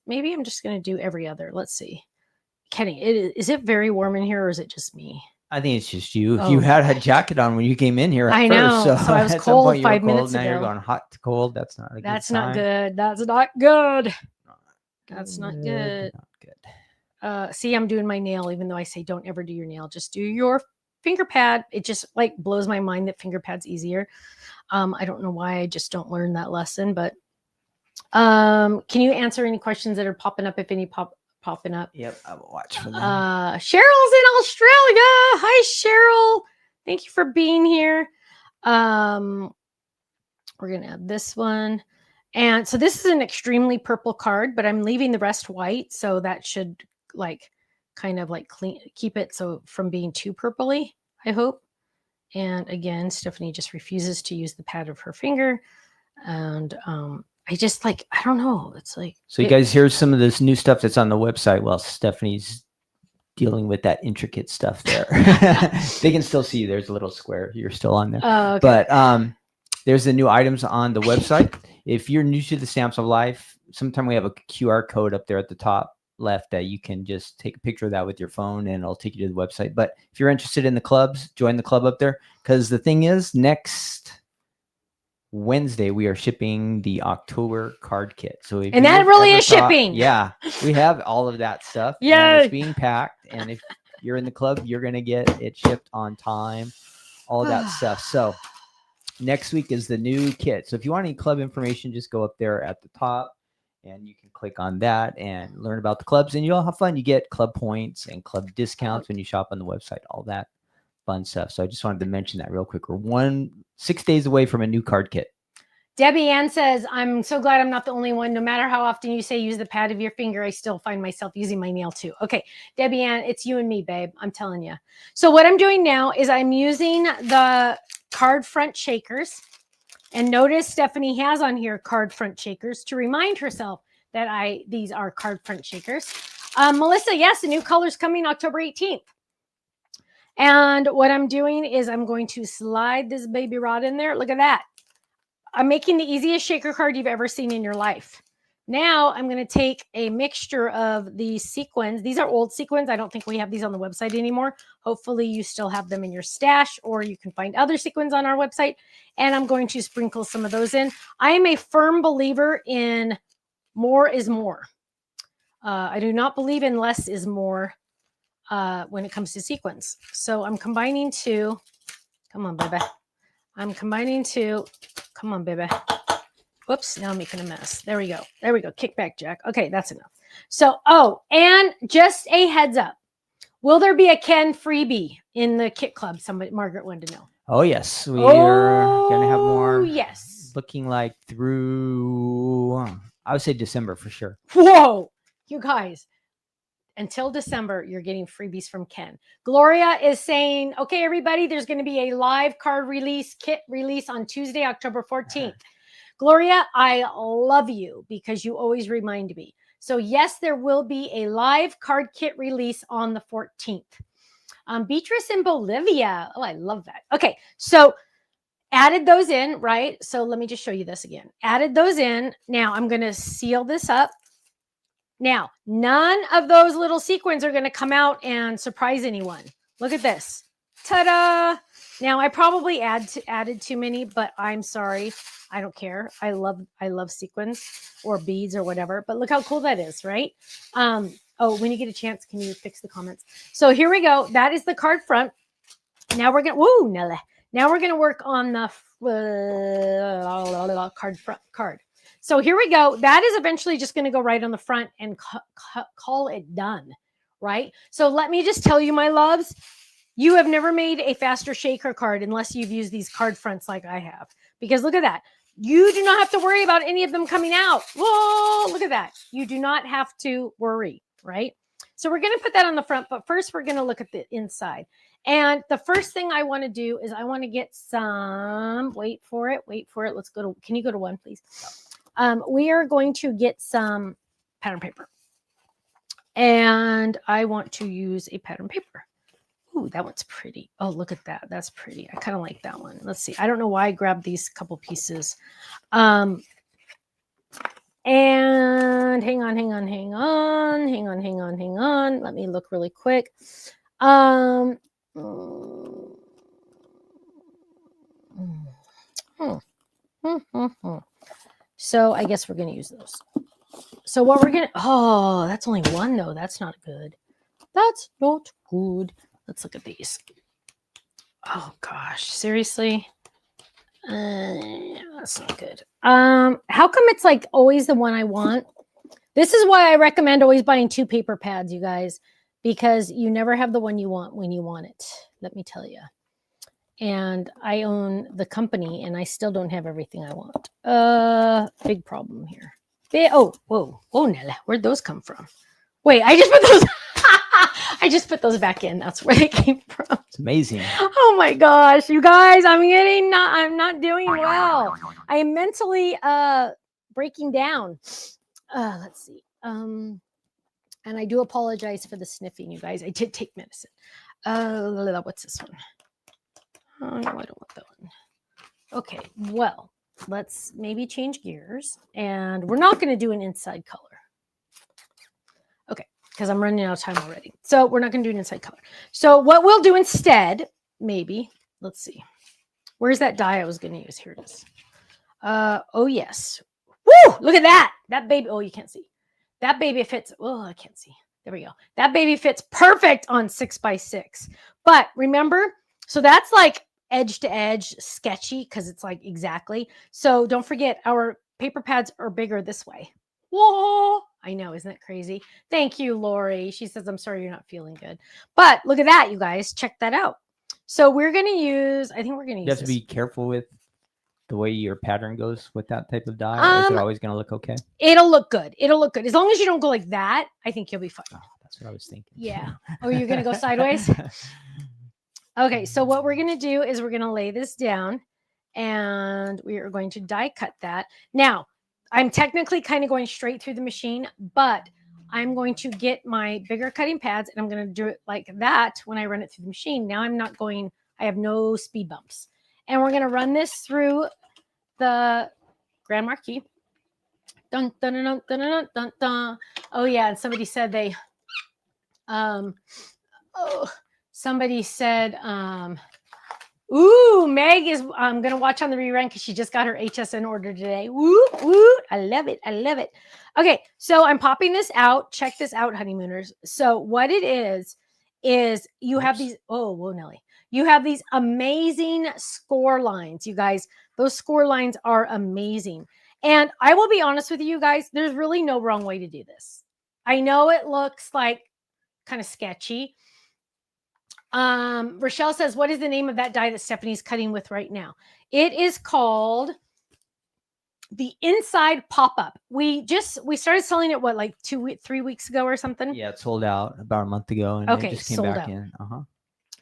maybe I'm just going to do every other. Let's see. Kenny, is it very warm in here, or is it just me? I think it's just you. Oh, you had a jacket on when you came in here. I know. First, so I was at some cold point you were 5 minutes Now ago. you're going hot to cold. That's not a good That's sign. not good. That's not good. That's not Not good. good. See, I'm doing my nail, even though I say don't ever do your nail. Just do your finger pad. It just like blows my mind that finger pad's easier. I don't know why I just don't learn that lesson, but can you answer any questions that are popping up, if any popping up? Yep, I will watch for them. Cheryl's in Australia. Hi, Cheryl. Thank you for being here. We're gonna add this one. And so this is an extremely purple card, but I'm leaving the rest white. So that should keep it from being too purpley, I hope. And again, Stephanie just refuses to use the pad of her finger. And I don't know. It's like, so you guys, here's some of this new stuff that's on the website while Stephanie's dealing with that intricate stuff there. They can still see you. There's a little square. You're still on there. Okay. But there's the new items on the website. If you're new to the Stamps of Life, sometime we have a QR code up there at the top left that you can just take a picture of that with your phone and it'll take you to the website. But if you're interested in the clubs, join the club up there. Because the thing is, next Wednesday we are shipping the October card kit. So and that really is shipping. Yeah, we have all of that stuff. Yeah, it's being packed. And if you're in the club, you're gonna get it shipped on time. All that stuff. So next week is the new kit. So if you want any club information, just go up there at the top and you can click on that and learn about the clubs, and you'll have fun. You get club points and club discounts when you shop on the website, all that fun stuff. So I just wanted to mention that real quick. We're 6 days away from a new card kit. Debbie Ann says, I'm so glad I'm not the only one. No matter how often you say use the pad of your finger, I still find myself using my nail too. Okay, Debbie Ann, it's you and me, babe. I'm telling you. So what I'm doing now is I'm using the card front shakers. And notice Stephanie has on here card front shakers to remind herself that these are card front shakers. Melissa, yes, the new color's coming October 18th. And what I'm doing is I'm going to slide this baby rod in there. Look at that. I'm making the easiest shaker card you've ever seen in your life. Now I'm going to take a mixture of these sequins. These are old sequins. I don't think we have these on the website anymore. Hopefully you still have them in your stash, or you can find other sequins on our website. And I'm going to sprinkle some of those in. I am a firm believer in more is more. I do not believe in less is more when it comes to sequins. So I'm combining two. Come on, baby. Come on, baby. Whoops, now I'm making a mess. There we go. There we go. Kick back, Jack. Okay, that's enough. So, and just a heads up. Will there be a Ken freebie in the kit club? Margaret wanted to know. Oh, yes. We are going to have more. Yes. Looking like through, I would say December for sure. Whoa, you guys. Until December, you're getting freebies from Ken. Gloria is saying, okay, everybody, there's going to be a live card release, kit release on Tuesday, October 14th. Gloria, I love you because you always remind me. So yes, there will be a live card kit release on the 14th. Beatrice in Bolivia. Oh, I love that. Okay, so added those in, right? So let me just show you this again. Added those in. Now I'm going to seal this up. Now, none of those little sequins are going to come out and surprise anyone. Look at this. Ta-da! Now, I probably added too many, but I'm sorry. I don't care. I love sequins or beads or whatever. But look how cool that is, right? Oh, when you get a chance, can you fix the comments? So here we go. That is the card front. Now we're going to, woo, Nella. Now we're going to work on the card front card. So here we go. That is eventually just going to go right on the front and call it done, right? So let me just tell you, my loves, You have never made a faster shaker card unless you've used these card fronts like I have. Because look at that. You do not have to worry about any of them coming out. Whoa, look at that. You do not have to worry, right? So we're going to put that on the front, but first we're going to look at the inside. And the first thing I want to do is I want to get some, wait for it. Let's go to, can you go to one, please? We are going to get some pattern paper. And I want to use a pattern paper. Ooh, that one's pretty. Oh, look at that. That's pretty. I kind of like that one. Let's see. I don't know why I grabbed these couple pieces. And hang on. Let me look really quick. So I guess we're going to use those. So what we're going to, oh, that's only one though. That's not good. That's not good. Let's look at these. Oh gosh, seriously? That's not good. How come it's like always the one I want? This is why I recommend always buying 2 paper pads, you guys, because you never have the one you want when you want it. Let me tell you. And I own the company and I still don't have everything I want. Big problem here. Oh, whoa, Nella, where'd those come from? Wait, I just put those. I just put those back in. That's where they came from. It's amazing. Oh my gosh, you guys, I'm not doing well. I am mentally breaking down. Let's see. And I do apologize for the sniffing, you guys. I did take medicine. What's this one? Oh no, I don't want that one. Okay, well, let's maybe change gears. And we're not going to do an inside color. Okay, because I'm running out of time already. So we're not going to do an inside color. So what we'll do instead, maybe, let's see. Where's that die I was going to use? Here it is. Oh, yes. Woo! Look at that. That baby. Oh, you can't see. That baby fits. Oh, I can't see. There we go. That baby fits perfect on 6x6. But remember, so that's like edge to edge sketchy because it's like exactly. So don't forget our paper pads are bigger this way. Whoa. I know. Isn't that crazy? Thank you, Lori. She says, I'm sorry you're not feeling good. But look at that, you guys. Check that out. So we're going to use, I think we're going to use You have to be careful with the way your pattern goes with that type of dye. Is it always going to look okay? It'll look good. It'll look good. As long as you don't go like that, I think you'll be fine. Oh, that's what I was thinking. Yeah. Oh, you're going to go sideways? Okay. So what we're going to do is we're going to lay this down and we are going to die cut that. Now, I'm technically kind of going straight through the machine, but I'm going to get my bigger cutting pads and I'm going to do it like that when I run it through the machine. Now I'm not going, I have no speed bumps. And we're going to run this through the Grand Marquis. Dun, dun, dun, dun, dun, dun, dun. Oh yeah, and somebody said they, somebody said, ooh, Meg is gonna watch on the rerun because she just got her HSN order today. Woo, woo, I love it, I love it. Okay, so I'm popping this out. Check this out, honeymooners. So what it is you have these. Oh, whoa, Nelly. You have these amazing score lines, you guys. Those score lines are amazing. And I will be honest with you guys, there's really no wrong way to do this. I know it looks like kind of sketchy. Rochelle says, what is the name of that die that Stephanie's cutting with right now? It is called the Inside Popup. We started selling it, what, like 3 weeks ago or something? Yeah, it sold out about a month ago and okay, it just came sold back out. in.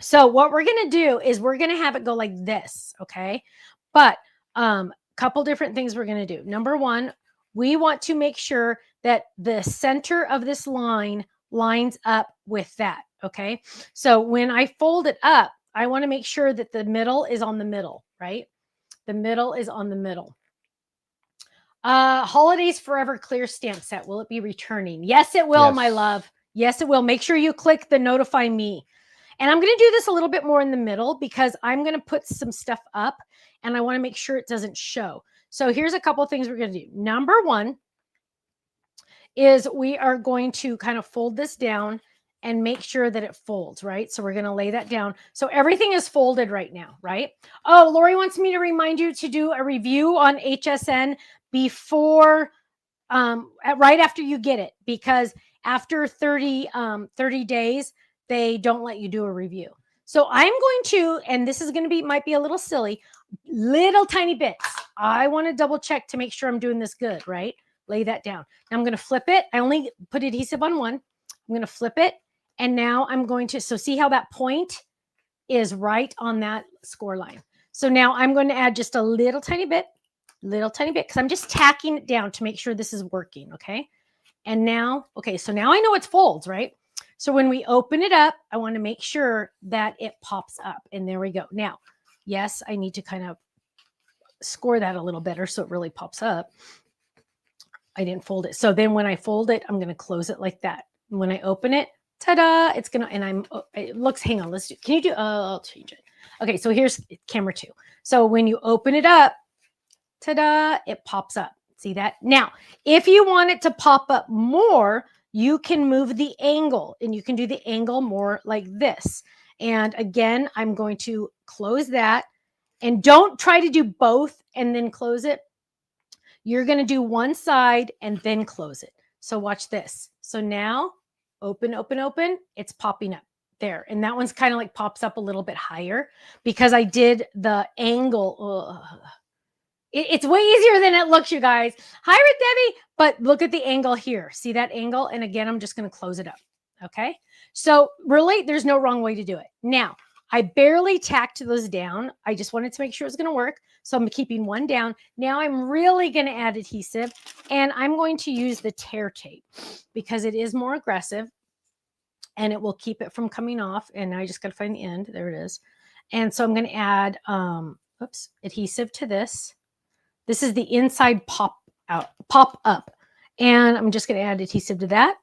So what we're going to do is we're going to have it go like this, okay? But couple different things we're going to do. Number one, we want to make sure that the center of this line lines up with that, okay? So when I fold it up, I want to make sure that the middle is on the middle, right? The middle is on the middle. Holidays Forever clear stamp set. Will it be returning? Yes, it will, my love. Yes, it will. Make sure you click the notify me. And I'm going to do this a little bit more in the middle because I'm going to put some stuff up and I want to make sure it doesn't show. So here's a couple of things we're going to do. Number one is we are going to kind of fold this down and make sure that it folds, right? So we're going to lay that down. So everything is folded right now, right? Oh, Lori wants me to remind you to do a review on HSN before, right after you get it, because after 30 days, they don't let you do a review. So I'm going to, and this is going to be, might be a little silly, little tiny bits. I want to double check to make sure I'm doing this good, right? Lay that down. Now I'm going to flip it. I only put adhesive on one. I'm going to flip it. And now I'm going to, so see how that point is right on that score line. So now I'm going to add just a little tiny bit, because I'm just tacking it down to make sure this is working, okay? And now, okay, so now I know it's folds, right? So when we open it up, I want to make sure that it pops up. And there we go. Now, yes, I need to kind of score that a little better so it really pops up. I didn't fold it. So then when I fold it, I'm going to close it like that. And when I open it, ta-da, it's going to, and it looks, hang on, let's do, can you do, I'll change it. Okay, so here's camera 2. So when you open it up, ta-da, it pops up. See that? Now, if you want it to pop up more, you can move the angle, and you can do the angle more like this. And again, I'm going to close that, and don't try to do both and then close it. You're going to do one side and then close it. So watch this. So now open, it's popping up there. And that one's kind of like pops up a little bit higher because I did the angle. It's way easier than it looks, you guys. Hi, Debbie. But look at the angle here. See that angle? And again, I'm just going to close it up. Okay. So really, there's no wrong way to do it. Now, I barely tacked those down. I just wanted to make sure it was going to work. So I'm keeping one down. Now I'm really going to add adhesive, and I'm going to use the tear tape because it is more aggressive and it will keep it from coming off. And I just got to find the end. There it is. And so I'm going to add adhesive to this. This is the inside pop up. And I'm just going to add adhesive to that.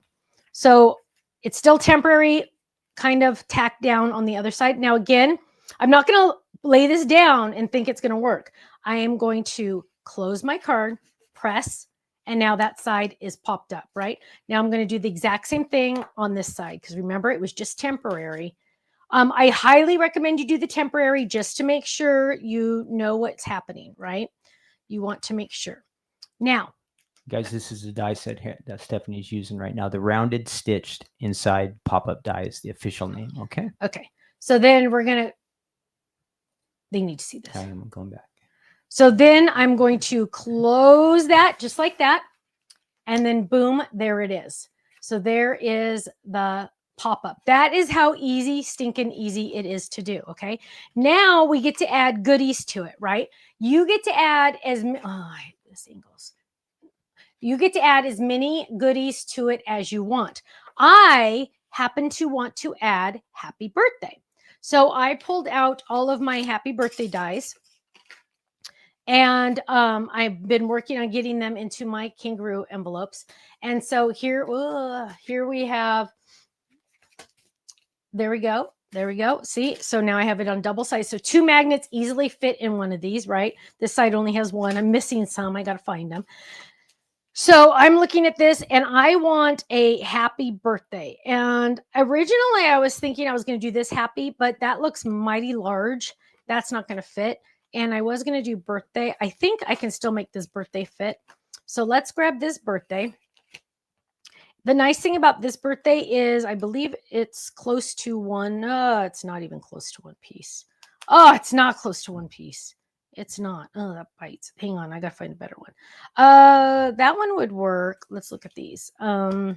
So it's still temporary, kind of tacked down on the other side. Now, again, I'm not going to lay this down and think it's going to work. I am going to close my card, press, and now that side is popped up, right? Now I'm going to do the exact same thing on this side because remember, it was just temporary. I highly recommend you do the temporary just to make sure you know what's happening, right? You want to make sure. Now, guys, this is the die set that Stephanie's using right now. The rounded stitched inside pop-up die is the official name. Okay. Okay. So then they need to see this. I am going back. So then I'm going to close that just like that. And then boom, there it is. So there is the pop-up. That is how stinking easy it is to do. Okay. Now we get to add goodies to it, right? You get to add you get to add as many goodies to it as you want. I happen to want to add happy birthday. So I pulled out all of my happy birthday dies. And I've been working on getting them into my kangaroo envelopes. And so here we have, there we go. There we go. See, so now I have it on double sides. So 2 magnets easily fit in one of these, right? This side only has one. I'm missing some. I got to find them. So I'm looking at this and I want a happy birthday. And originally I was thinking I was going to do this happy, but that looks mighty large. That's not going to fit. And I was going to do birthday. I think I can still make this birthday fit. So let's grab this birthday. The nice thing about this birthday is I believe it's close to one. It's not even close to one piece. Oh, it's not close to one piece. It's not. Oh, that bites. Hang on. I got to find a better one. That one would work. Let's look at these. Ooh,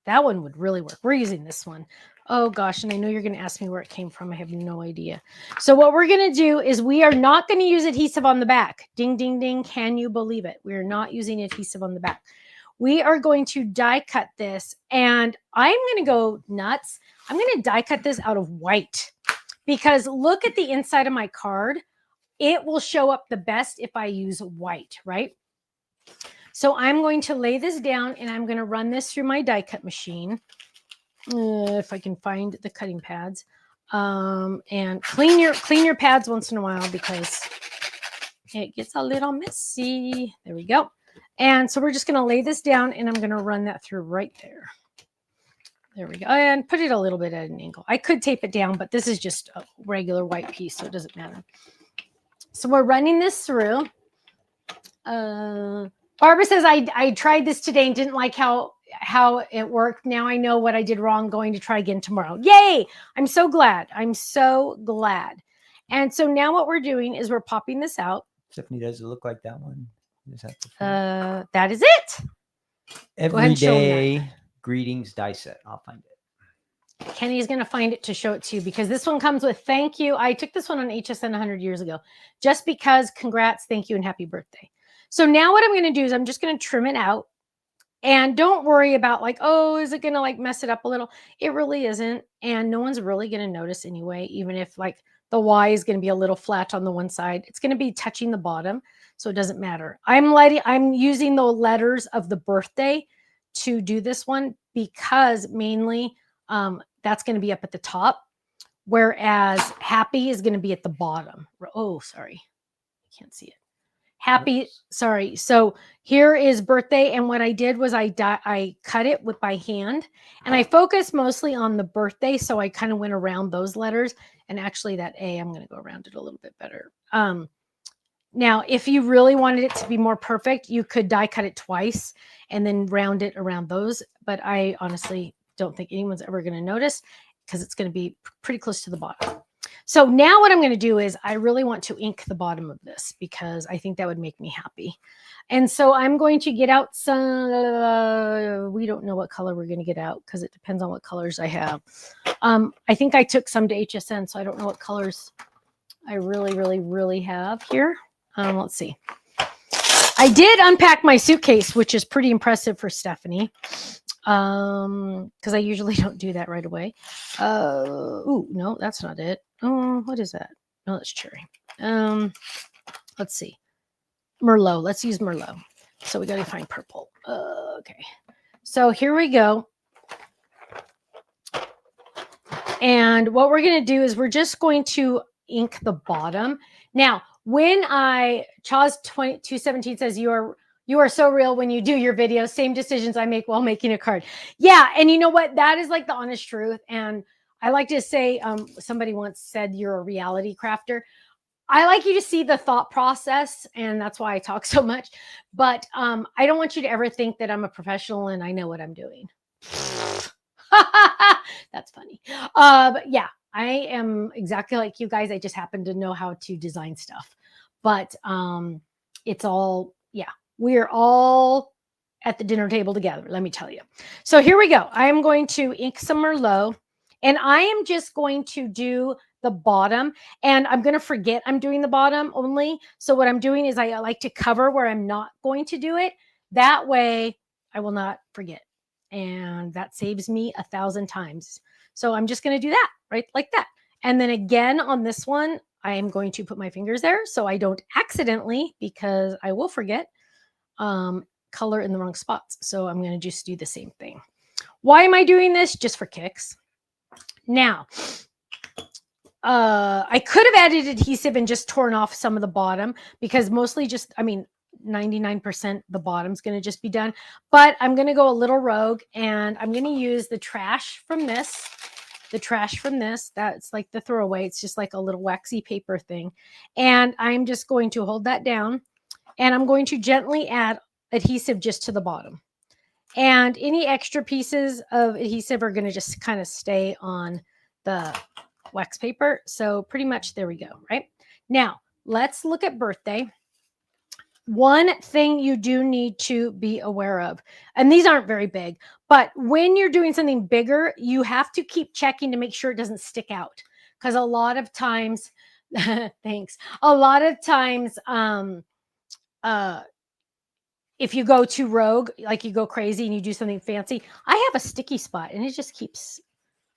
that one would really work. We're using this one. Oh gosh, and I know you're going to ask me where it came from. I have no idea. So what we're going to do is we are not going to use adhesive on the back. Ding, ding, ding. Can you believe it? We are not using adhesive on the back. We are going to die cut this, and I'm going to go nuts. I'm going to die cut this out of white because look at the inside of my card. It will show up the best if I use white, right? So I'm going to lay this down, and I'm going to run this through my die cut machine. If I can find the cutting pads, and clean your pads once in a while because it gets a little messy. There we go. And so we're just going to lay this down and I'm going to run that through right there. There we go. And put it a little bit at an angle. I could tape it down, but this is just a regular white piece, so it doesn't matter. So we're running this through. Barbara says, I tried this today and didn't like how how it worked. Now I know what I did wrong, going to try again tomorrow. Yay! I'm so glad. I'm so glad. And so now what we're doing is we're popping this out. Stephanie, does it look like that one? Is that the That is it. everyday greetings die set? I'll find it. Kenny's going to find it to show it to you, because this one comes with thank you. I took this one on HSN 100 years ago, just because congrats, thank you, and happy birthday. So now what I'm going to do is I'm just going to trim it out. And don't worry about like, oh, is it going to like mess it up a little? It really isn't. And no one's really going to notice anyway, even if like the Y is going to be a little flat on the one side. It's going to be touching the bottom, so it doesn't matter. I'm using the letters of the birthday to do this one, because mainly that's going to be up at the top, whereas happy is going to be at the bottom. Oh, sorry. I can't see it. Happy, sorry. So here is birthday. And what I did was I cut it by hand, and I focused mostly on the birthday. So I kind of went around those letters, and actually that A, I'm going to go around it a little bit better. Now, if you really wanted it to be more perfect, you could die cut it twice and then round it around those. But I honestly don't think anyone's ever going to notice, because it's going to be pretty close to the bottom. So now what I'm going to do is I really want to ink the bottom of this, because I think that would make me happy. And so I'm going to get out some, we don't know what color we're going to get out, because it depends on what colors I have. I think I took some to HSN, so I don't know what colors I really have here. Let's see. I did unpack my suitcase, which is pretty impressive for Stephanie, because I usually don't do that right away. Oh, no, that's not it. Oh, what is that? No, that's cherry. Let's see. Merlot. Let's use Merlot. So we got to find purple. Okay. So here we go. And what we're going to do is we're just going to ink the bottom. Now, when Chaz 217 says you are so real when you do your videos, same decisions I make while making a card. Yeah. And you know what? That is like the honest truth. And I like to say, somebody once said you're a reality crafter. I like you to see the thought process, and that's why I talk so much. But I don't want you to ever think that I'm a professional and I know what I'm doing. That's funny. But yeah, I am exactly like you guys. I just happen to know how to design stuff. But it's all, yeah, we're all at the dinner table together, let me tell you. So here we go. I am going to ink some Merlot. And I am just going to do the bottom, and I'm going to forget I'm doing the bottom only. So what I'm doing is I like to cover where I'm not going to do it. That way I will not forget. And that saves me 1,000 times. So I'm just going to do that right like that. And then again on this one, I am going to put my fingers there so I don't accidentally, because I will forget, color in the wrong spots. So I'm going to just do the same thing. Why am I doing this? Just for kicks. Now, I could have added adhesive and just torn off some of the bottom, because mostly just, 99% the bottom's going to just be done. But I'm going to go a little rogue, and I'm going to use the trash from this. That's like the throwaway. It's just like a little waxy paper thing. And I'm just going to hold that down, and I'm going to gently add adhesive just to the bottom. And any extra pieces of adhesive are going to just kind of stay on the wax paper. So pretty much there we go, right? Now, let's look at birthday. One thing you do need to be aware of, and these aren't very big, but when you're doing something bigger, you have to keep checking to make sure it doesn't stick out. Because a lot of times, thanks, a lot of times, if you go too rogue, like you go crazy and you do something fancy, I have a sticky spot and it just keeps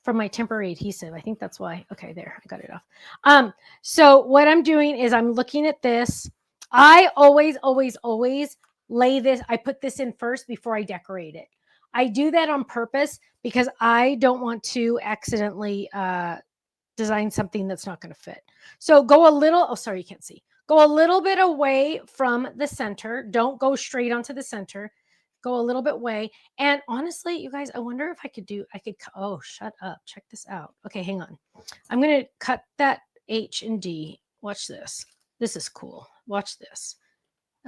from my temporary adhesive. I think that's why. Okay, there, I got it off. So what I'm doing is I'm looking at this. I always lay this. I put this in first before I decorate it. I do that on purpose because I don't want to accidentally design something that's not going to fit. So go a little, oh, sorry, you can't see. Go a little bit away from the center. Don't go straight onto the center. Go a little bit away. And honestly, you guys, I wonder if I could, oh, shut up. Check this out. Okay, hang on. I'm going to cut that H and D. Watch this. This is cool. Watch this.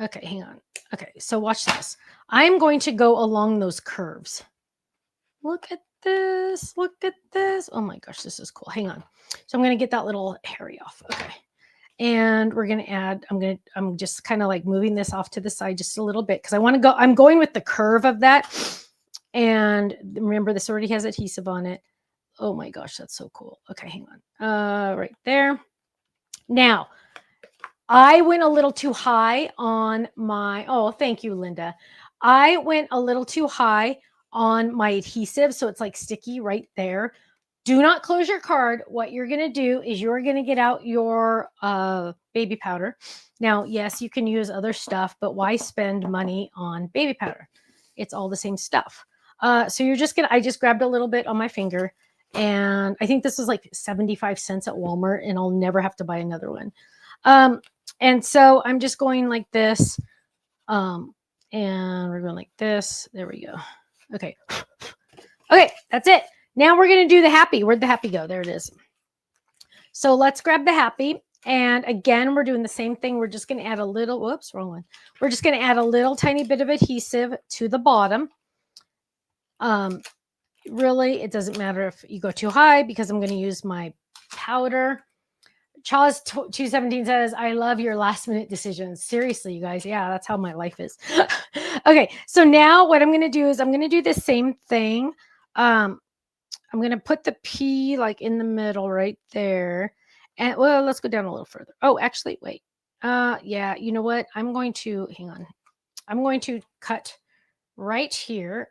Okay, hang on. Okay, so watch this. I'm going to go along those curves. Look at this. Look at this. Oh my gosh, this is cool. Hang on. So I'm going to get that little hairy off. Okay. And we're going to add, I'm just kind of like moving this off to the side just a little bit because I want to go, I'm going with the curve of that. And remember, this already has adhesive on it. Oh my gosh, that's so cool. Okay, hang on. Right there. Now, I went a little too high on my, oh, thank you, Linda. I went a little too high on my adhesive, so it's like sticky right there. Do not close your card. What you're going to do is you're going to get out your baby powder. Now, yes, you can use other stuff, but why spend money on baby powder? It's all the same stuff. So you're just going to, I just grabbed a little bit on my finger, and I think this was like 75 cents at Walmart, and I'll never have to buy another one. And so I'm just going like this. And we're going like this. There we go. Okay. Okay, that's it. Now we're going to do the happy. Where'd the happy go? There it is. So let's grab the happy. And again, we're doing the same thing. We're just going to add a little, whoops, wrong one. We're just going to add a little tiny bit of adhesive to the bottom. Really, it doesn't matter if you go too high because I'm going to use my powder. Charles 217 says, I love your last minute decisions. Seriously, you guys. Yeah, that's how my life is. Okay, so now what I'm going to do is I'm going to do the same thing. I'm going to put the P like in the middle right there. And well, let's go down a little further. Oh, actually, wait. Yeah, you know what? I'm going to, hang on. I'm going to cut right here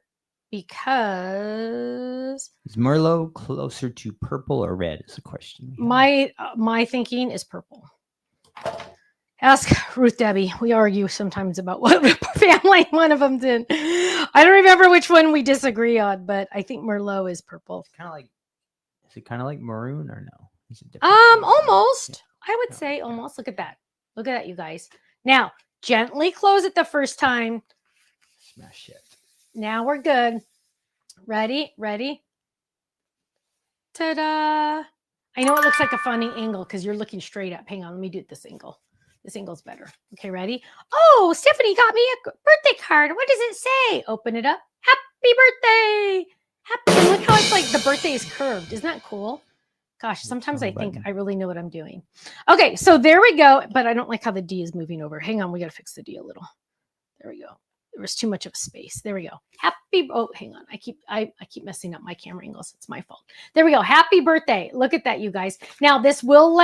because Is Merlot closer to purple or red is the question. My thinking is purple. Ask Ruth Debbie. We argue sometimes about what family one of them did. I don't remember which one we disagree on, but I think Merlot is purple. Kind of like, is it kind of like maroon or no? Is it different? Almost. Yeah. I would say almost. Look at that. Look at that, you guys. Now, gently close it the first time. Smash it. Now we're good. Ready? Ready? Ta-da! I know it looks like a funny angle because you're looking straight up. Hang on, let me do it this angle. This angle's better. Okay, ready? Oh, Stephanie got me a birthday card. What does it say? Open it up. Happy birthday! Happy. Look how it's like the birthday is curved. Isn't that cool? Gosh, sometimes I think I really know what I'm doing. Okay, so there we go. But I don't like how the D is moving over. Hang on, we got to fix the D a little. There we go. There was too much of a space. There we go. Happy. Oh, hang on. I keep messing up my camera angles. It's my fault. There we go. Happy birthday. Look at that, you guys. Now this will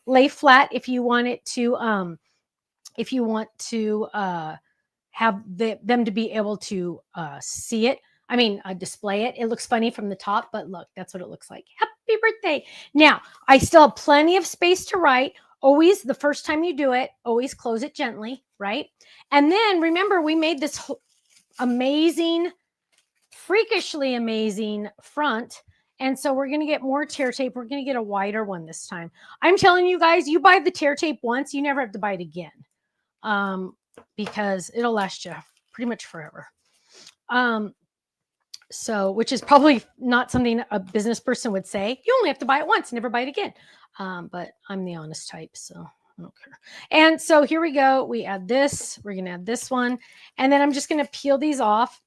lay flat if you want it to have them to be able to see it. I mean, display it. It looks funny from the top, but look, that's what it looks like. Happy birthday. Now, I still have plenty of space to write. Always, the first time you do it, always close it gently, right? And then remember, we made this amazing, freakishly amazing front. And so we're going to get more tear tape. We're going to get a wider one this time. I'm telling you guys, you buy the tear tape once, you never have to buy it again. Because it'll last you pretty much forever. So, which is probably not something a business person would say. You only have to buy it once, never buy it again. But I'm the honest type, so I don't care. And so here we go. We add this. We're going to add this one. And then I'm just going to peel these off.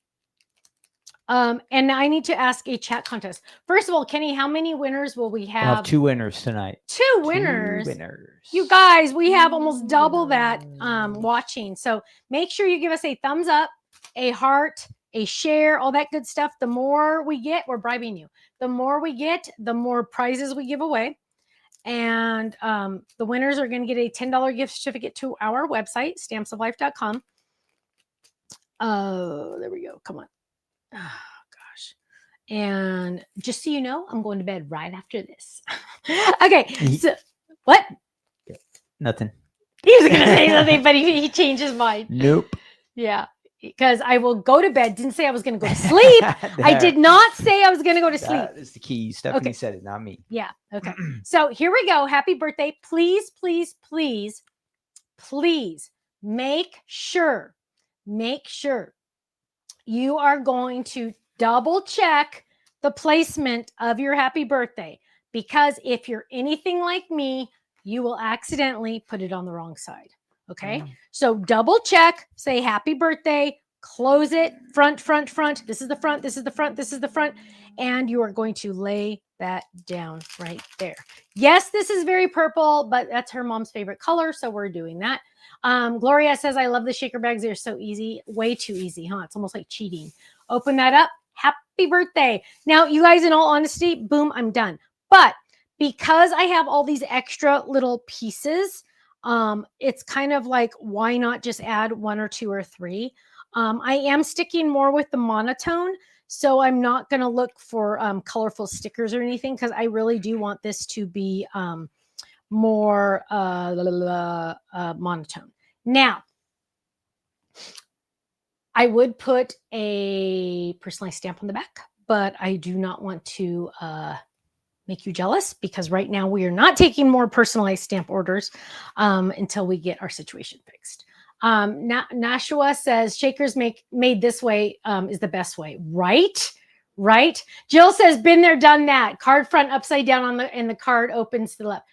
And I need to ask a chat contest. First of all, Kenny, how many winners will we have? We'll have 2 winners tonight. 2 winners. 2 winners. You guys, we have almost double that watching. So make sure you give us a thumbs up, a heart, a share, all that good stuff. The more we get, we're bribing you. The more we get, the more prizes we give away. And the winners are going to get a $10 gift certificate to our website, stampsoflife.com. Oh, there we go. Come on. Oh, gosh. And just so you know, I'm going to bed right after this. Okay. So, what? Nothing. He was going to say something, but he changed his mind. Nope. Yeah. Because I will go to bed. Didn't say I was going to go to sleep. I did not say I was going to go to sleep. That is the key. Stephanie said it, not me. Yeah. Okay. So here we go. Happy birthday. Please, please, please, please make sure you are going to double check the placement of your happy birthday. Because if you're anything like me, you will accidentally put it on the wrong side. Okay. So double check, say happy birthday, close it, front, front, front. This is the front, this is the front, this is the front. And you are going to lay that down right there. Yes, this is very purple, but that's her mom's favorite color. So we're doing that. Gloria says, I love the shaker bags. They're so easy. Way too easy, huh? It's almost like cheating. Open that up. Happy birthday. Now, you guys, in all honesty, boom, I'm done. But because I have all these extra little pieces, it's kind of like, why not just add 1 or 2 or 3? I am sticking more with the monotone, so I'm not going to look for colorful stickers or anything, because I really do want this to be more monotone. Now, I would put a personalized stamp on the back, but I do not want to make you jealous, because right now we are not taking more personalized stamp orders until we get our situation fixed. Nashua says shakers made this way is the best way. Right. Jill says been there, done that. Card front upside down and the card opens to the left.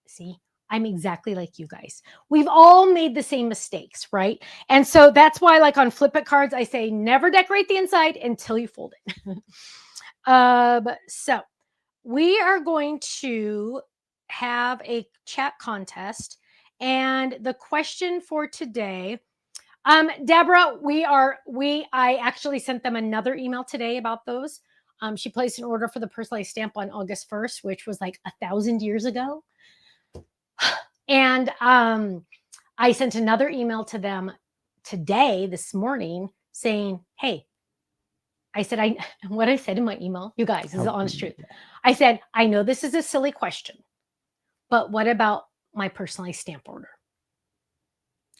See, I'm exactly like you guys. We've all made the same mistakes, right? And so that's why, like on flip it cards, I say never decorate the inside until you fold it. So we are going to have a chat contest. And the question for today, Deborah, I actually sent them another email today about those. She placed an order for the personalized stamp on August 1st, which was like 1,000 years ago. And I sent another email to them today, this morning, saying, hey, I said, what I said in my email, you guys, this is the honest truth. I said, I know this is a silly question, but what about my personalized stamp order?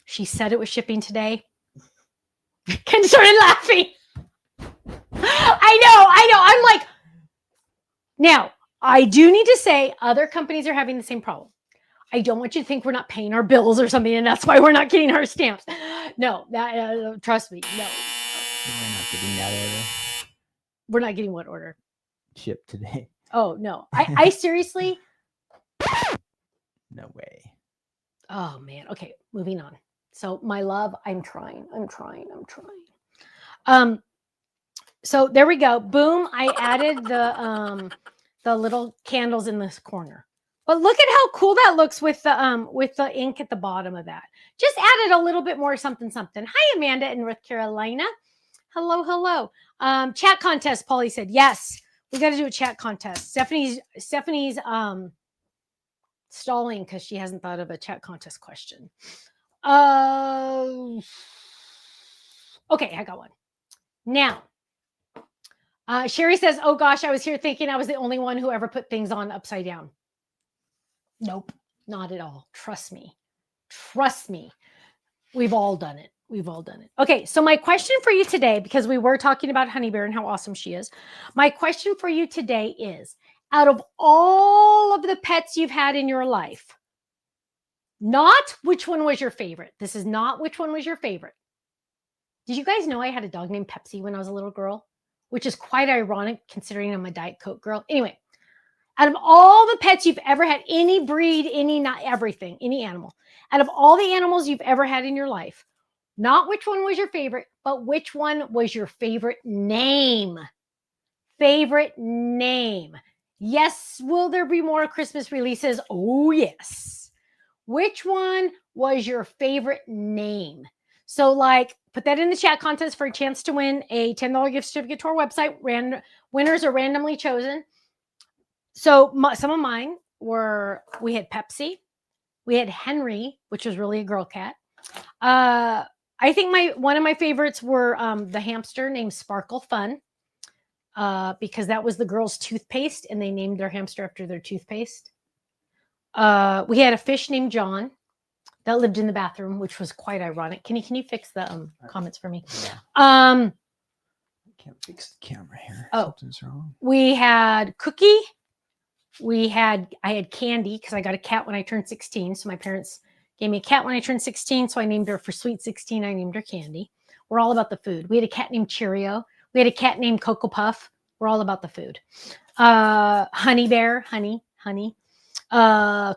She said it was shipping today. Ken started laughing. I know. I'm like, now, I do need to say other companies are having the same problem. I don't want you to think we're not paying our bills or something, and that's why we're not getting our stamps. No, that trust me, no. We're not getting that order. We're not getting what order? Shipped today. Oh, no. I seriously? No way. Oh, man. Okay, moving on. So, my love, I'm trying. So there we go. Boom. I added the little candles in this corner. But look at how cool that looks with the ink at the bottom of that. Just added a little bit more something. Hi, Amanda in North Carolina. Hello. Chat contest, Polly said. Yes, we got to do a chat contest. Stephanie's stalling because she hasn't thought of a chat contest question. Okay, I got one. Now, Sherry says, oh gosh, I was here thinking I was the only one who ever put things on upside down. Nope, not at all. Trust me. We've all done it. Okay, so my question for you today, because we were talking about Honey Bear and how awesome she is. My question for you today is, out of all of the pets you've had in your life, not which one was your favorite. This is not which one was your favorite. Did you guys know I had a dog named Pepsi when I was a little girl? Which is quite ironic considering I'm a Diet Coke girl. Anyway, out of all the pets you've ever had, any breed, not everything, any animal, out of all the animals you've ever had in your life, not which one was your favorite, but which one was your favorite name? Yes, will there be more Christmas releases? Oh, yes. Which one was your favorite name? So, like, put that in the chat contest for a chance to win a $10 gift certificate to our website. Winners are randomly chosen. So, some of mine were, we had Pepsi. We had Henry, which was really a girl cat. I think one of my favorites were the hamster named Sparkle Fun, because that was the girl's toothpaste, and they named their hamster after their toothpaste. We had a fish named John that lived in the bathroom, which was quite ironic. Can you fix the comments for me? Yeah. I can't fix the camera here. Oh, something's wrong. We had Cookie. I had Candy because I got a cat when I turned 16. So my parents gave me a cat when I turned 16. So I named her for Sweet 16. I named her Candy. We're all about the food. We had a cat named Cheerio. We had a cat named Cocoa Puff. We're all about the food. Honey Bear, honey.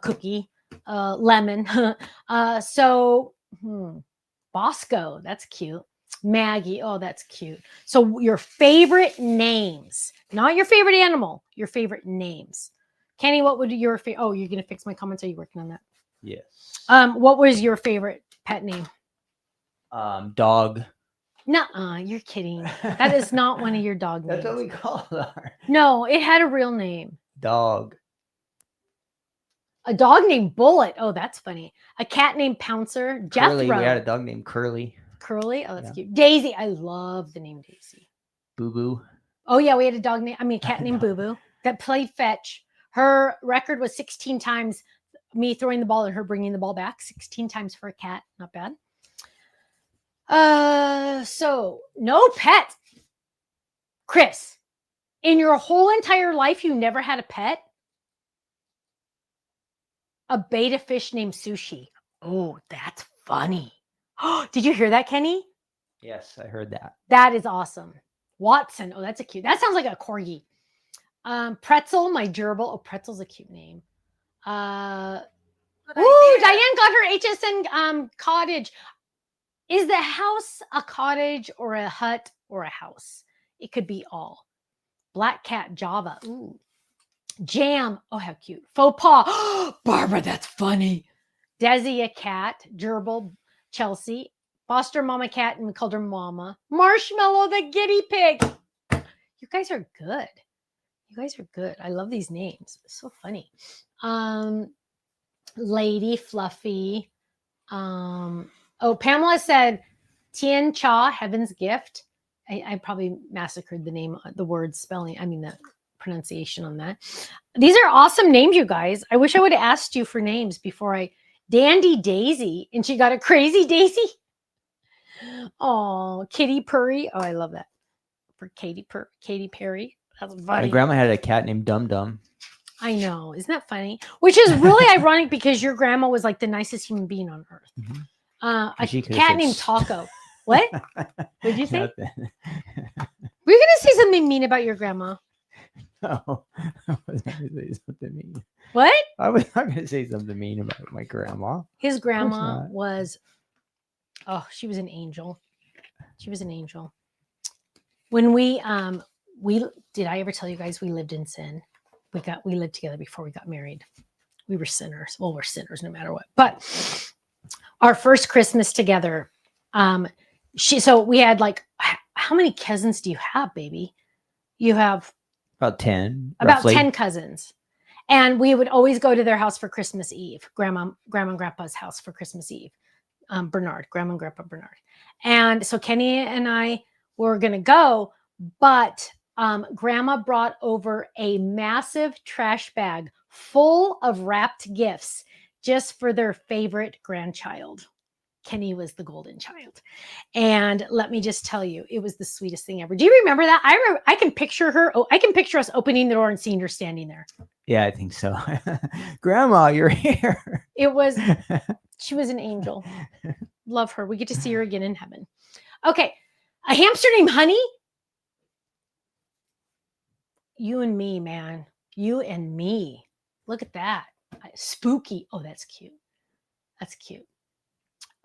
Cookie. Lemon. Bosco, that's cute. Maggie, oh, that's cute. So your favorite names, not your favorite animal, your favorite names. Kenny, what would your favorite? Oh, you're gonna fix my comments. Are you working on that? Yes. What was your favorite pet name? Dog. Nuh-uh, you're kidding. That is not one of your dog names. That's what we call her. No, it had a real name. Dog. A dog named Bullet. Oh, that's funny. A cat named Pouncer. Curly. Jethro. We had a dog named Curly. Curly. Oh, that's Yeah. cute. Daisy. I love the name Daisy. Boo Boo. Oh yeah, we had a cat named Boo Boo that played fetch. Her record was 16 times me throwing the ball and her bringing the ball back. 16 times for a cat. Not bad. So no pet. Chris, in your whole entire life, you never had a pet? A betta fish named Sushi. Oh, that's funny. Did you hear that, Kenny? Yes, I heard that. That is awesome. Watson. Oh, that's a cute. That sounds like a corgi. Pretzel, my gerbil. Oh, Pretzel's a cute name. Diane got her HSN cottage. Is the house a cottage or a hut or a house? It could be all. Black cat Java. Ooh. Jam. Oh, how cute. Faux paw. Barbara, that's funny. Desi, a cat. Gerbil, Chelsea. Foster mama cat, and we called her Mama. Marshmallow, the guinea pig. You guys are good. You guys are good. I love these names. It's so funny. Lady, Fluffy. Pamela said Tien Cha, Heaven's Gift. I probably massacred the name, the word spelling. I mean, the pronunciation on that. These are awesome names, you guys. I wish I would have asked you for names before I. Dandy Daisy, and she got a crazy Daisy. Oh, Kitty Purry. Oh, I love that. For Katy Perry. That's funny. My grandma had a cat named Dum Dum. I know. Isn't that funny? Which is really ironic because your grandma was like the nicest human being on earth. Mm-hmm. A cat named Taco. What? What did you say? Nothing. Were you going to say something mean about your grandma? No, I was not going to say something mean. What? I was not going to say something mean about my grandma. His grandma was, she was an angel. She was an angel. When did I ever tell you guys we lived in sin? We lived together before we got married. We were sinners. Well, we're sinners no matter what. But our first Christmas together, so we had like, how many cousins do you have, baby? You have about 10. About roughly. 10 cousins. And we would always go to their house for Christmas Eve, grandma and grandpa's house for Christmas Eve. Grandma and grandpa Bernard. And so Kenny and I were going to go, but grandma brought over a massive trash bag full of wrapped gifts just for their favorite grandchild. Kenny was the golden child. And let me just tell you, it was the sweetest thing ever. Do you remember that? I can picture her. Oh, I can picture us opening the door and seeing her standing there. Yeah, I think so. Grandma, you're here. She was an angel. Love her. We get to see her again in heaven. Okay. A hamster named Honey. You and me, man. You and me. Look at that. Spooky. Oh, that's cute. That's cute.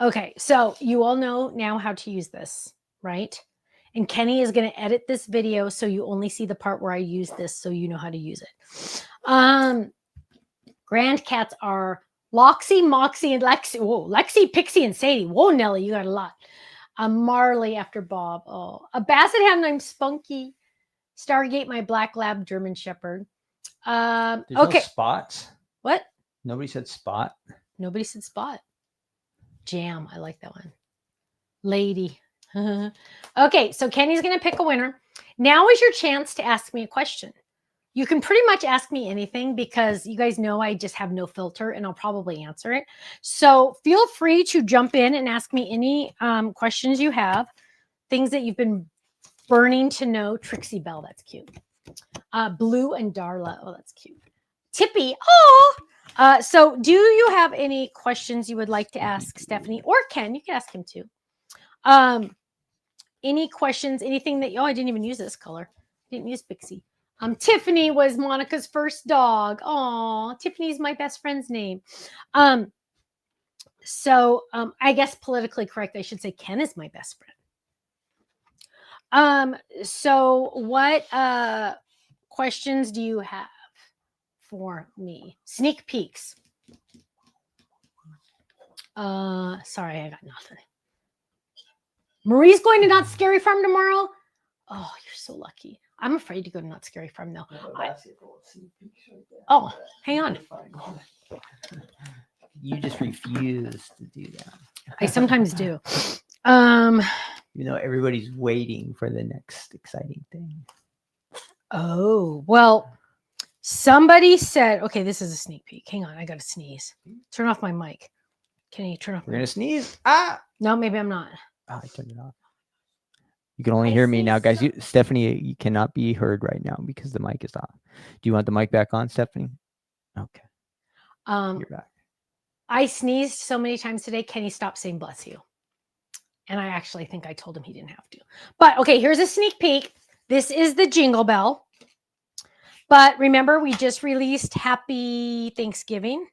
Okay. So you all know now how to use this, right? And Kenny is going to edit this video so you only see the part where I use this so you know how to use it. Grand cats are Loxy, Moxie, and Lexi. Whoa, Lexi, Pixie, and Sadie. Whoa, Nelly, you got a lot. Marley after Bob. Oh, a basset hound named Spunky. Stargate, my black lab German shepherd. There's okay. No spots. What? Nobody said spot. Nobody said spot. Jam. I like that one. Lady. Okay, so Kenny's going to pick a winner. Now is your chance to ask me a question. You can pretty much ask me anything because you guys know I just have no filter and I'll probably answer it. So feel free to jump in and ask me any questions you have, things that you've been burning to know. Trixie Bell, that's cute. Blue and Darla, oh, that's cute. Tippy, oh. So do you have any questions you would like to ask Stephanie or Ken? You can ask him too. Any questions, anything that, I didn't even use this color. I didn't use Pixie. Tiffany was Monica's first dog. Oh, Tiffany's my best friend's name. So I guess politically correct, I should say Ken is my best friend. So what questions do you have for me? Sneak peeks. Sorry, I got nothing. Marie's going to Not Scary Farm tomorrow. Oh, you're so lucky. I'm afraid to go to Not Scary Farm though. Oh, hang on. You just refuse to do that. I sometimes do. You know, everybody's waiting for the next exciting thing. Oh, well, somebody said, okay, this is a sneak peek. Hang on, I got to sneeze. Turn off my mic. Can you turn off? We're going to sneeze. Ah! No, maybe I'm not. Oh, I turned it off. You can only hear me now, guys. Stephanie, you cannot be heard right now because the mic is off. Do you want the mic back on, Stephanie? Okay. You're back. I sneezed so many times today. Kenny stopped saying bless you. And I actually think I told him he didn't have to. But okay, here's a sneak peek. This is the Jingle Bell. But remember, we just released Happy Thanksgiving.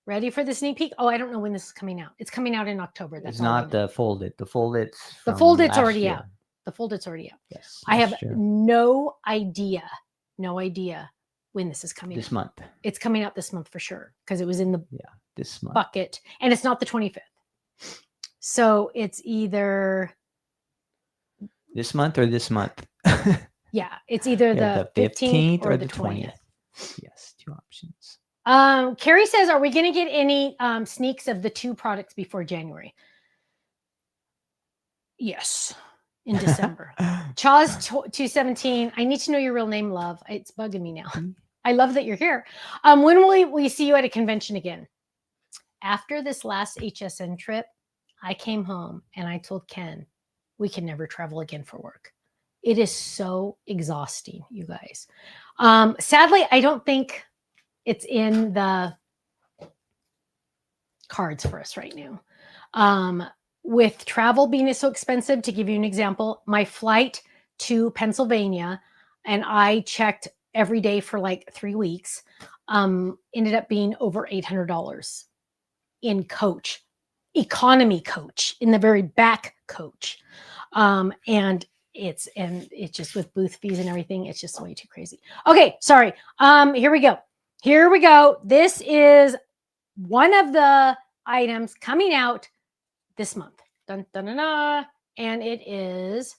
Ready for the sneak peek? Oh, I don't know when this is coming out. It's coming out in October. That's it's not the folded. The folded's the folded's already out. The folded's already out. Yes. I have no idea when this is coming out. This month. It's coming out this month for sure because it was in the this month bucket, and it's not the 25th. So it's either this month or this month. Yeah, it's either the 15th or the 20th. Yes, two options. Carrie says, are we going to get any sneaks of the two products before January? Yes, in December. Chaz 217, I need to know your real name, love. It's bugging me now. I love that you're here. When will we see you at a convention again? After this last HSN trip, I came home and I told Ken, we can never travel again for work. It is so exhausting, you guys. Sadly, I don't think it's in the cards for us right now. With travel being so expensive, to give you an example, my flight to Pennsylvania, and I checked every day for like 3 weeks, ended up being over $800 in coach, economy coach, in the very back coach. And it's just with booth fees and everything, it's just way too crazy. Okay, sorry. Here we go. This is one of the items coming out this month. Dun, dun, dun, dun. And it is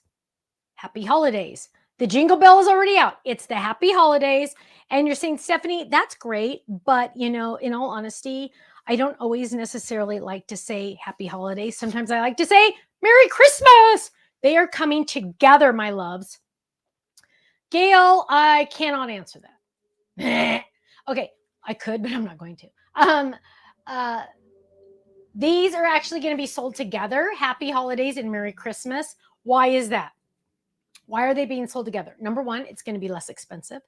Happy Holidays. The Jingle Bell is already out. It's the Happy Holidays. And you're saying, Stephanie, that's great. But, you know, in all honesty, I don't always necessarily like to say Happy Holidays. Sometimes I like to say Merry Christmas. They are coming together, my loves. Gail, I cannot answer that. Okay, I could, but I'm not going to. These are actually going to be sold together. Happy Holidays and Merry Christmas. Why is that? Why are they being sold together? Number one, it's going to be less expensive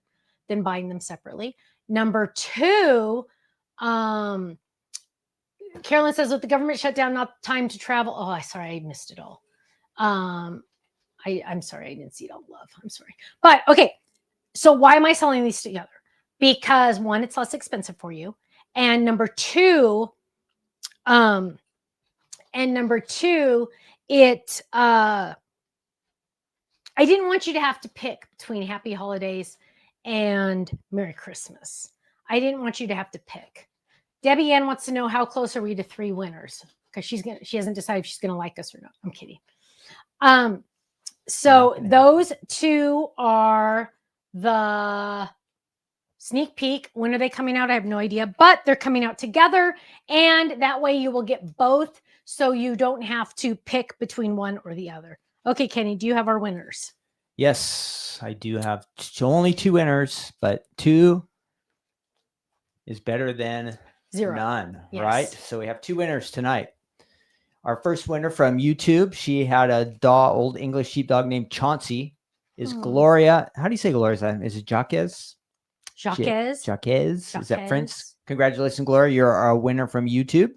than buying them separately. Number two, Carolyn says, with the government shutdown, not time to travel. Oh, sorry, I missed it all. I'm sorry, I didn't see it all, love. I'm sorry. But okay, so why am I selling these together? Because one, it's less expensive for you. And number two, it I didn't want you to have to pick between Happy Holidays and Merry Christmas. I didn't want you to have to pick. Debbie Ann wants to know, how close are we to 3 winners? Because she hasn't decided if she's gonna like us or not. I'm kidding. So those two are the sneak peek. When are they coming out? I have no idea, but they're coming out together, and that way you will get both, so you don't have to pick between one or the other. Okay, Kenny, do you have our winners? Yes, I do have only 2 winners, but 2 is better than 0. none, Yes. right? So we have 2 winners tonight. Our first winner from YouTube, she had a old English sheepdog named Chauncey, is Gloria. How do you say Gloria's name? Is it Jacques? Jacques. Is that French? Congratulations, Gloria. You're our winner from YouTube.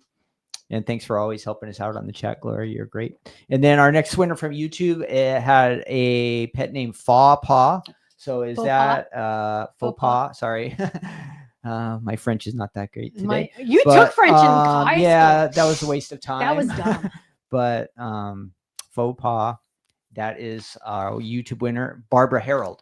And thanks for always helping us out on the chat, Gloria. You're great. And then our next winner from YouTube had a pet named Paw Paw. So is Faux that Faux faux pas? Sorry. My French is not that great today. You But, took French in high yeah, school. that was a waste of time. That was dumb. But faux pas, that is our YouTube winner, Barbara Harold.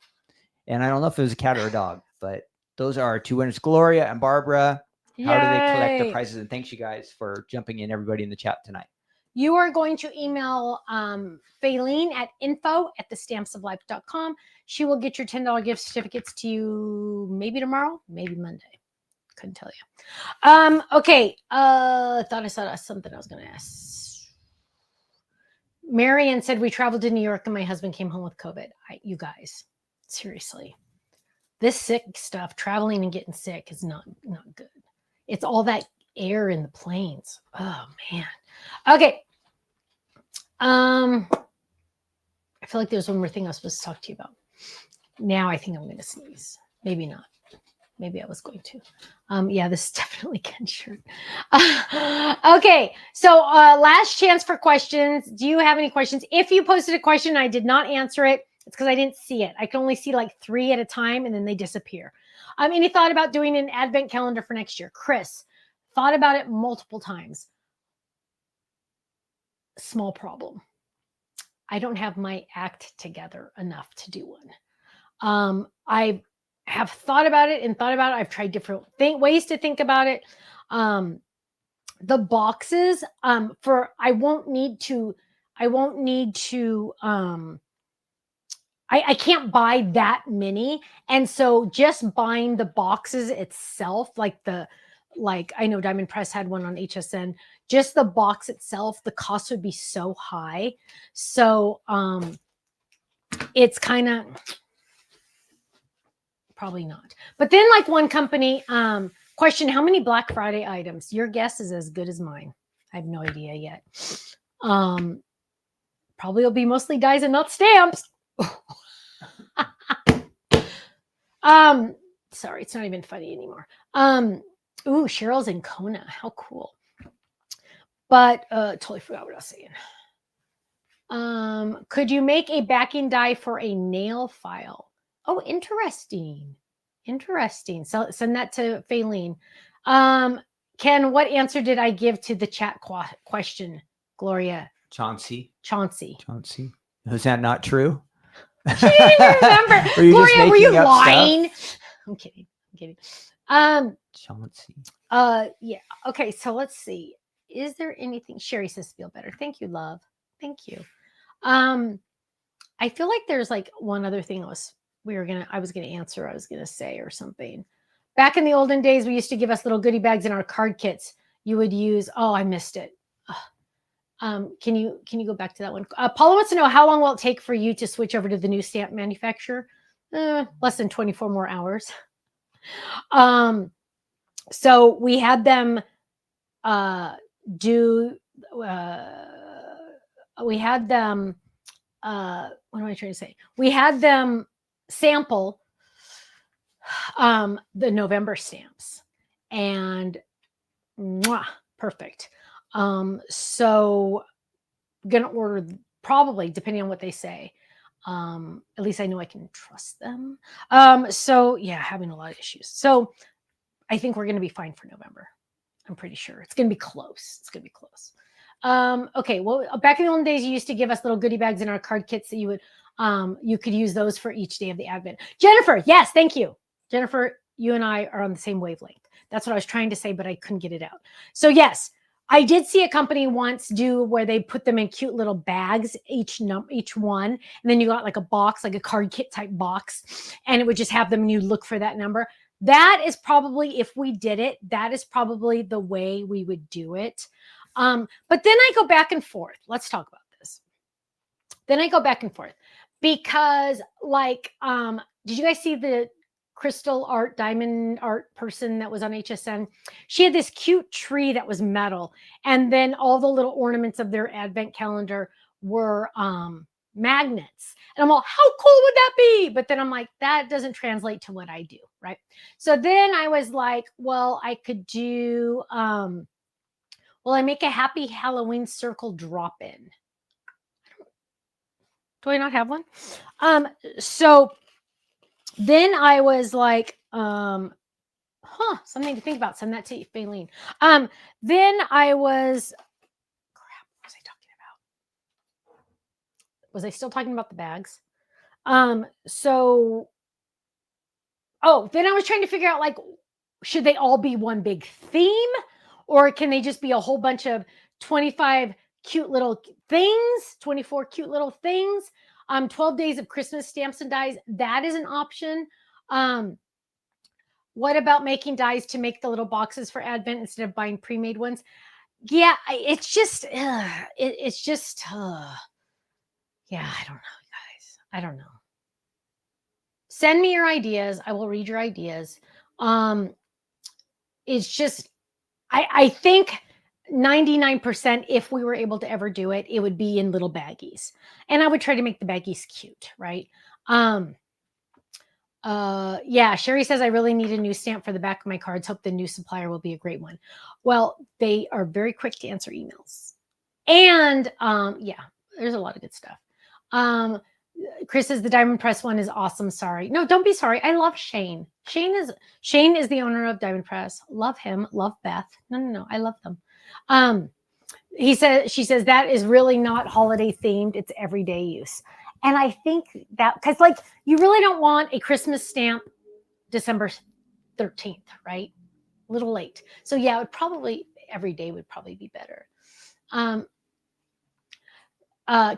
And I don't know if it was a cat or a dog, but those are our two winners, Gloria and Barbara. How do they collect their Yay. prizes? And thanks you guys for jumping in, everybody in the chat tonight. You are going to email Faylene at info@thestampsoflife.com. She will get your $10 gift certificates to you maybe tomorrow, maybe Monday. Couldn't tell you. Okay. Thought I saw something I was going to ask. Marion said we traveled to New York and my husband came home with COVID. You guys, seriously, this sick stuff, traveling and getting sick is not good. It's all that air in the planes. Oh man. Okay. I feel like there's one more thing I was supposed to talk to you about. Now I think I'm going to sneeze. Maybe not. Maybe I was going to. Yeah, this is definitely Ken's shirt. Okay, so last chance for questions. Do you have any questions? If you posted a question and I did not answer it, it's because I didn't see it. I can only see like 3 at a time and then they disappear. Any thought about doing an advent calendar for next year? Chris, thought about it multiple times. Small problem. I don't have my act together enough to do one. I have thought about it and thought about it. I've tried different ways to think about it. The boxes I won't need to I can't buy that many. And so just buying the boxes itself, like I know Diamond Press had one on HSN, just the box itself, the cost would be so high. So it's kind of probably not. But then like one company question, how many Black Friday items? Your guess is as good as mine. I have no idea yet. Probably will be mostly dies and not stamps. Sorry, it's not even funny anymore. Ooh, Cheryl's in Kona. How cool. But totally forgot what I was saying. Could you make a backing die for a nail file? Oh, interesting. Interesting. So send that to Faylene. Ken, what answer did I give to the chat question? Gloria. Chauncey. Was that not true? She didn't even remember. Gloria, were you lying? Stuff? I'm kidding. Chauncey. Yeah. Okay, so let's see. Is there anything? Sherry says feel better. Thank you, love. Thank you. I feel like there's like one other thing I was gonna say or something. Back in the olden days, we used to give us little goodie bags in our card kits. You would use, I missed it. Can you go back to that one? Paula wants to know, how long will it take for you to switch over to the new stamp manufacturer? Less than 24 more hours. So we had them what am I trying to say? We had them sample the November stamps and perfect. So gonna order probably depending on what they say. At least I know I can trust them. So yeah, having a lot of issues. So I think we're gonna be fine for November. I'm pretty sure it's gonna be close. Okay, well, back in the olden days, you used to give us little goodie bags in our card kits that you would you could use those for each day of the Advent. Jennifer, yes, thank you. Jennifer, you and I are on the same wavelength. That's what I was trying to say, but I couldn't get it out. So yes, I did see a company once do where they put them in cute little bags, each one, and then you got like a box, like a card kit type box, and it would just have them and you look for that number. That is probably, if we did it, that is probably the way we would do it. But then I go back and forth. Let's talk about this. Then I go back and forth because like, did you guys see the crystal art, diamond art person that was on HSN? She had this cute tree that was metal. And then all the little ornaments of their advent calendar were magnets. And I'm all, how cool would that be? But then I'm like, that doesn't translate to what I do, right? So then I was like, well, I could do, I make a happy Halloween circle drop-in. Do I not have one? So then I was like, something to think about. Send that to Faylene. Then I was, crap, what was I talking about? Was I still talking about the bags? Then I was trying to figure out, like, should they all be one big theme, or can they just be a whole bunch of 25 cute little things, 24 cute little things? 12 days of Christmas stamps and dies. That is an option. What about making dies to make the little boxes for Advent instead of buying pre-made ones? Yeah, it's just, yeah, I don't know, guys. I don't know. Send me your ideas. I will read your ideas. It's just, I think 99%, if we were able to ever do it, it would be in little baggies. And I would try to make the baggies cute, right? Yeah, Sherry says, I really need a new stamp for the back of my cards. Hope the new supplier will be a great one. Well, they are very quick to answer emails. And yeah, there's a lot of good stuff. Chris says the Diamond Press one is awesome. Sorry. No, don't be sorry. I love Shane. Shane is the owner of Diamond Press. Love him. Love Beth. No. I love them. She says that is really not holiday themed. It's everyday use. And I think that, because like, you really don't want a Christmas stamp December 13th, right? A little late. So yeah, it would probably, every day would probably be better.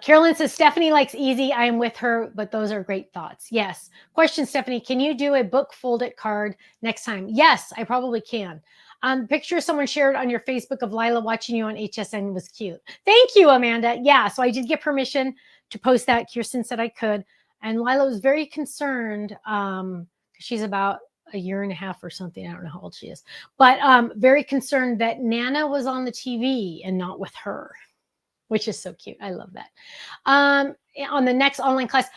Carolyn says, Stephanie likes easy. I am with her, but those are great thoughts. Yes. Question, Stephanie, can you do a book fold-it card next time? Yes, I probably can. Picture someone shared on your Facebook of Lila watching you on HSN was cute. Thank you, Amanda. Yeah, so I did get permission to post that. Kirsten said I could. And Lila was very concerned. She's about a year and a half or something. I don't know how old she is. But very concerned that Nana was on the TV and not with her, which is so cute. I love that. On the next online class,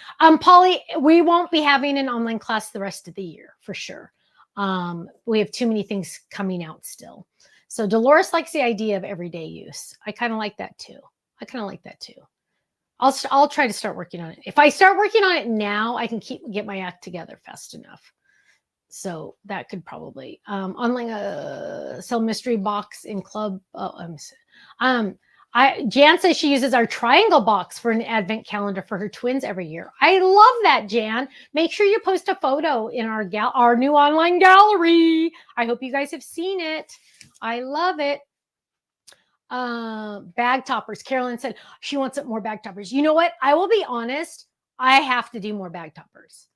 Polly, we won't be having an online class the rest of the year for sure. We have too many things coming out still. So Dolores likes the idea of everyday use. I kind of like that too. I'll try to start working on it. If I start working on it now, I can get my act together fast enough. So that could probably online sell mystery box in club. Jan says she uses our triangle box for an advent calendar for her twins every year. I love that, Jan. Make sure you post a photo in our new online gallery. I hope you guys have seen it. I love it. Bag toppers. Carolyn said she wants more bag toppers. You know what? I will be honest. I have to do more bag toppers.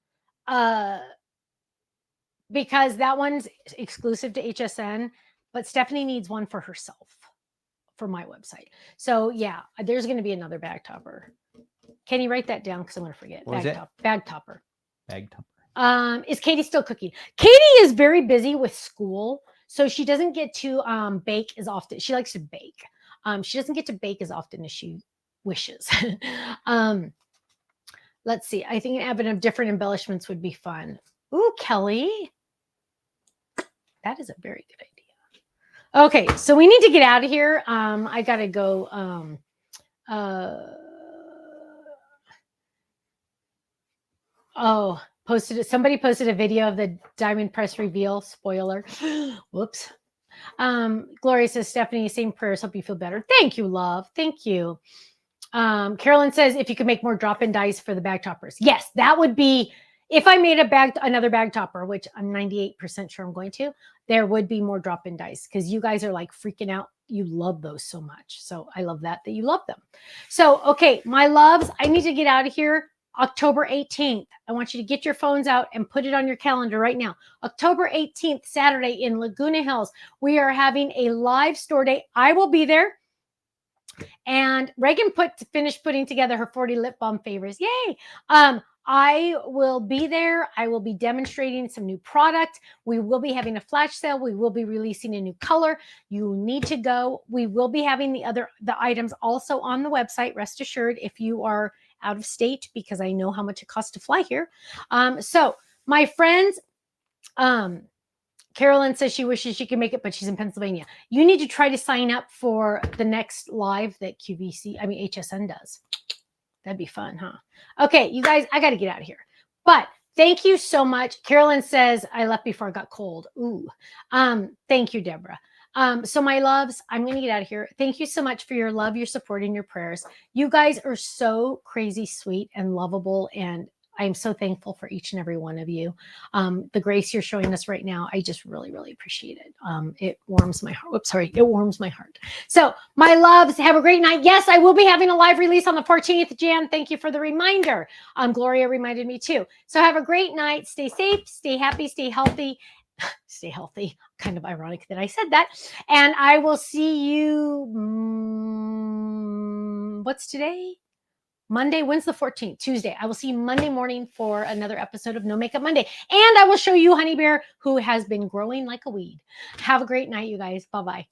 Because that one's exclusive to HSN, but Stephanie needs one for herself for my website. So yeah, there's going to be another bag topper. Can you write that down? Because I'm going to forget. Bag topper. Bag topper. Is Katie still cooking? Katie is very busy with school, so she doesn't get to bake as often. She likes to bake. She doesn't get to bake as often as she wishes. Let's see. I think an advent of different embellishments would be fun. Ooh, Kelly. That is a very good idea. Okay, so we need to get out of here. I got to go. Somebody posted a video of the Diamond Press reveal. Spoiler. Whoops. Gloria says, Stephanie, same prayers. Hope you feel better. Thank you, love. Thank you. Carolyn says, if you could make more drop-in dice for the bag toppers. Yes, that would be, if I made another bag topper, which I'm 98% sure I'm going to, there would be more drop-in dice because you guys are like freaking out. You love those so much. So I love that you love them. So, okay, my loves, I need to get out of here. October 18th. I want you to get your phones out and put it on your calendar right now. October 18th, Saturday in Laguna Hills. We are having a live store day. I will be there. And Reagan finished putting together her 40 lip balm favors. Yay. I will be there. I will be demonstrating some new product. We will be having a flash sale. We will be releasing a new color. You need to go. We will be having the items also on the website. Rest assured, if you are out of state, because I know how much it costs to fly here. So my friends, Carolyn says she wishes she could make it, but she's in Pennsylvania. You need to try to sign up for the next live that HSN does. That'd be fun, huh? Okay, you guys, I got to get out of here. But Thank you so much. Carolyn says, I left before it got cold. Ooh. Thank you, Deborah. So my loves, I'm going to get out of here. Thank you so much for your love, your support, and your prayers. You guys are so crazy sweet and lovable, and I'm so thankful for each and every one of you. The grace you're showing us right now, I just really, really appreciate it. It warms my heart. Oops, sorry. It warms my heart. So my loves, have a great night. Yes, I will be having a live release on the 14th, Jan. Thank you for the reminder. Gloria reminded me too. So have a great night. Stay safe, stay happy, stay healthy. Stay healthy. Kind of ironic that I said that. And I will see you. What's today? Monday. When's the 14th? Tuesday. I will see you Monday morning for another episode of No Makeup Monday. And I will show you Honey Bear, who has been growing like a weed. Have a great night, you guys. Bye-bye.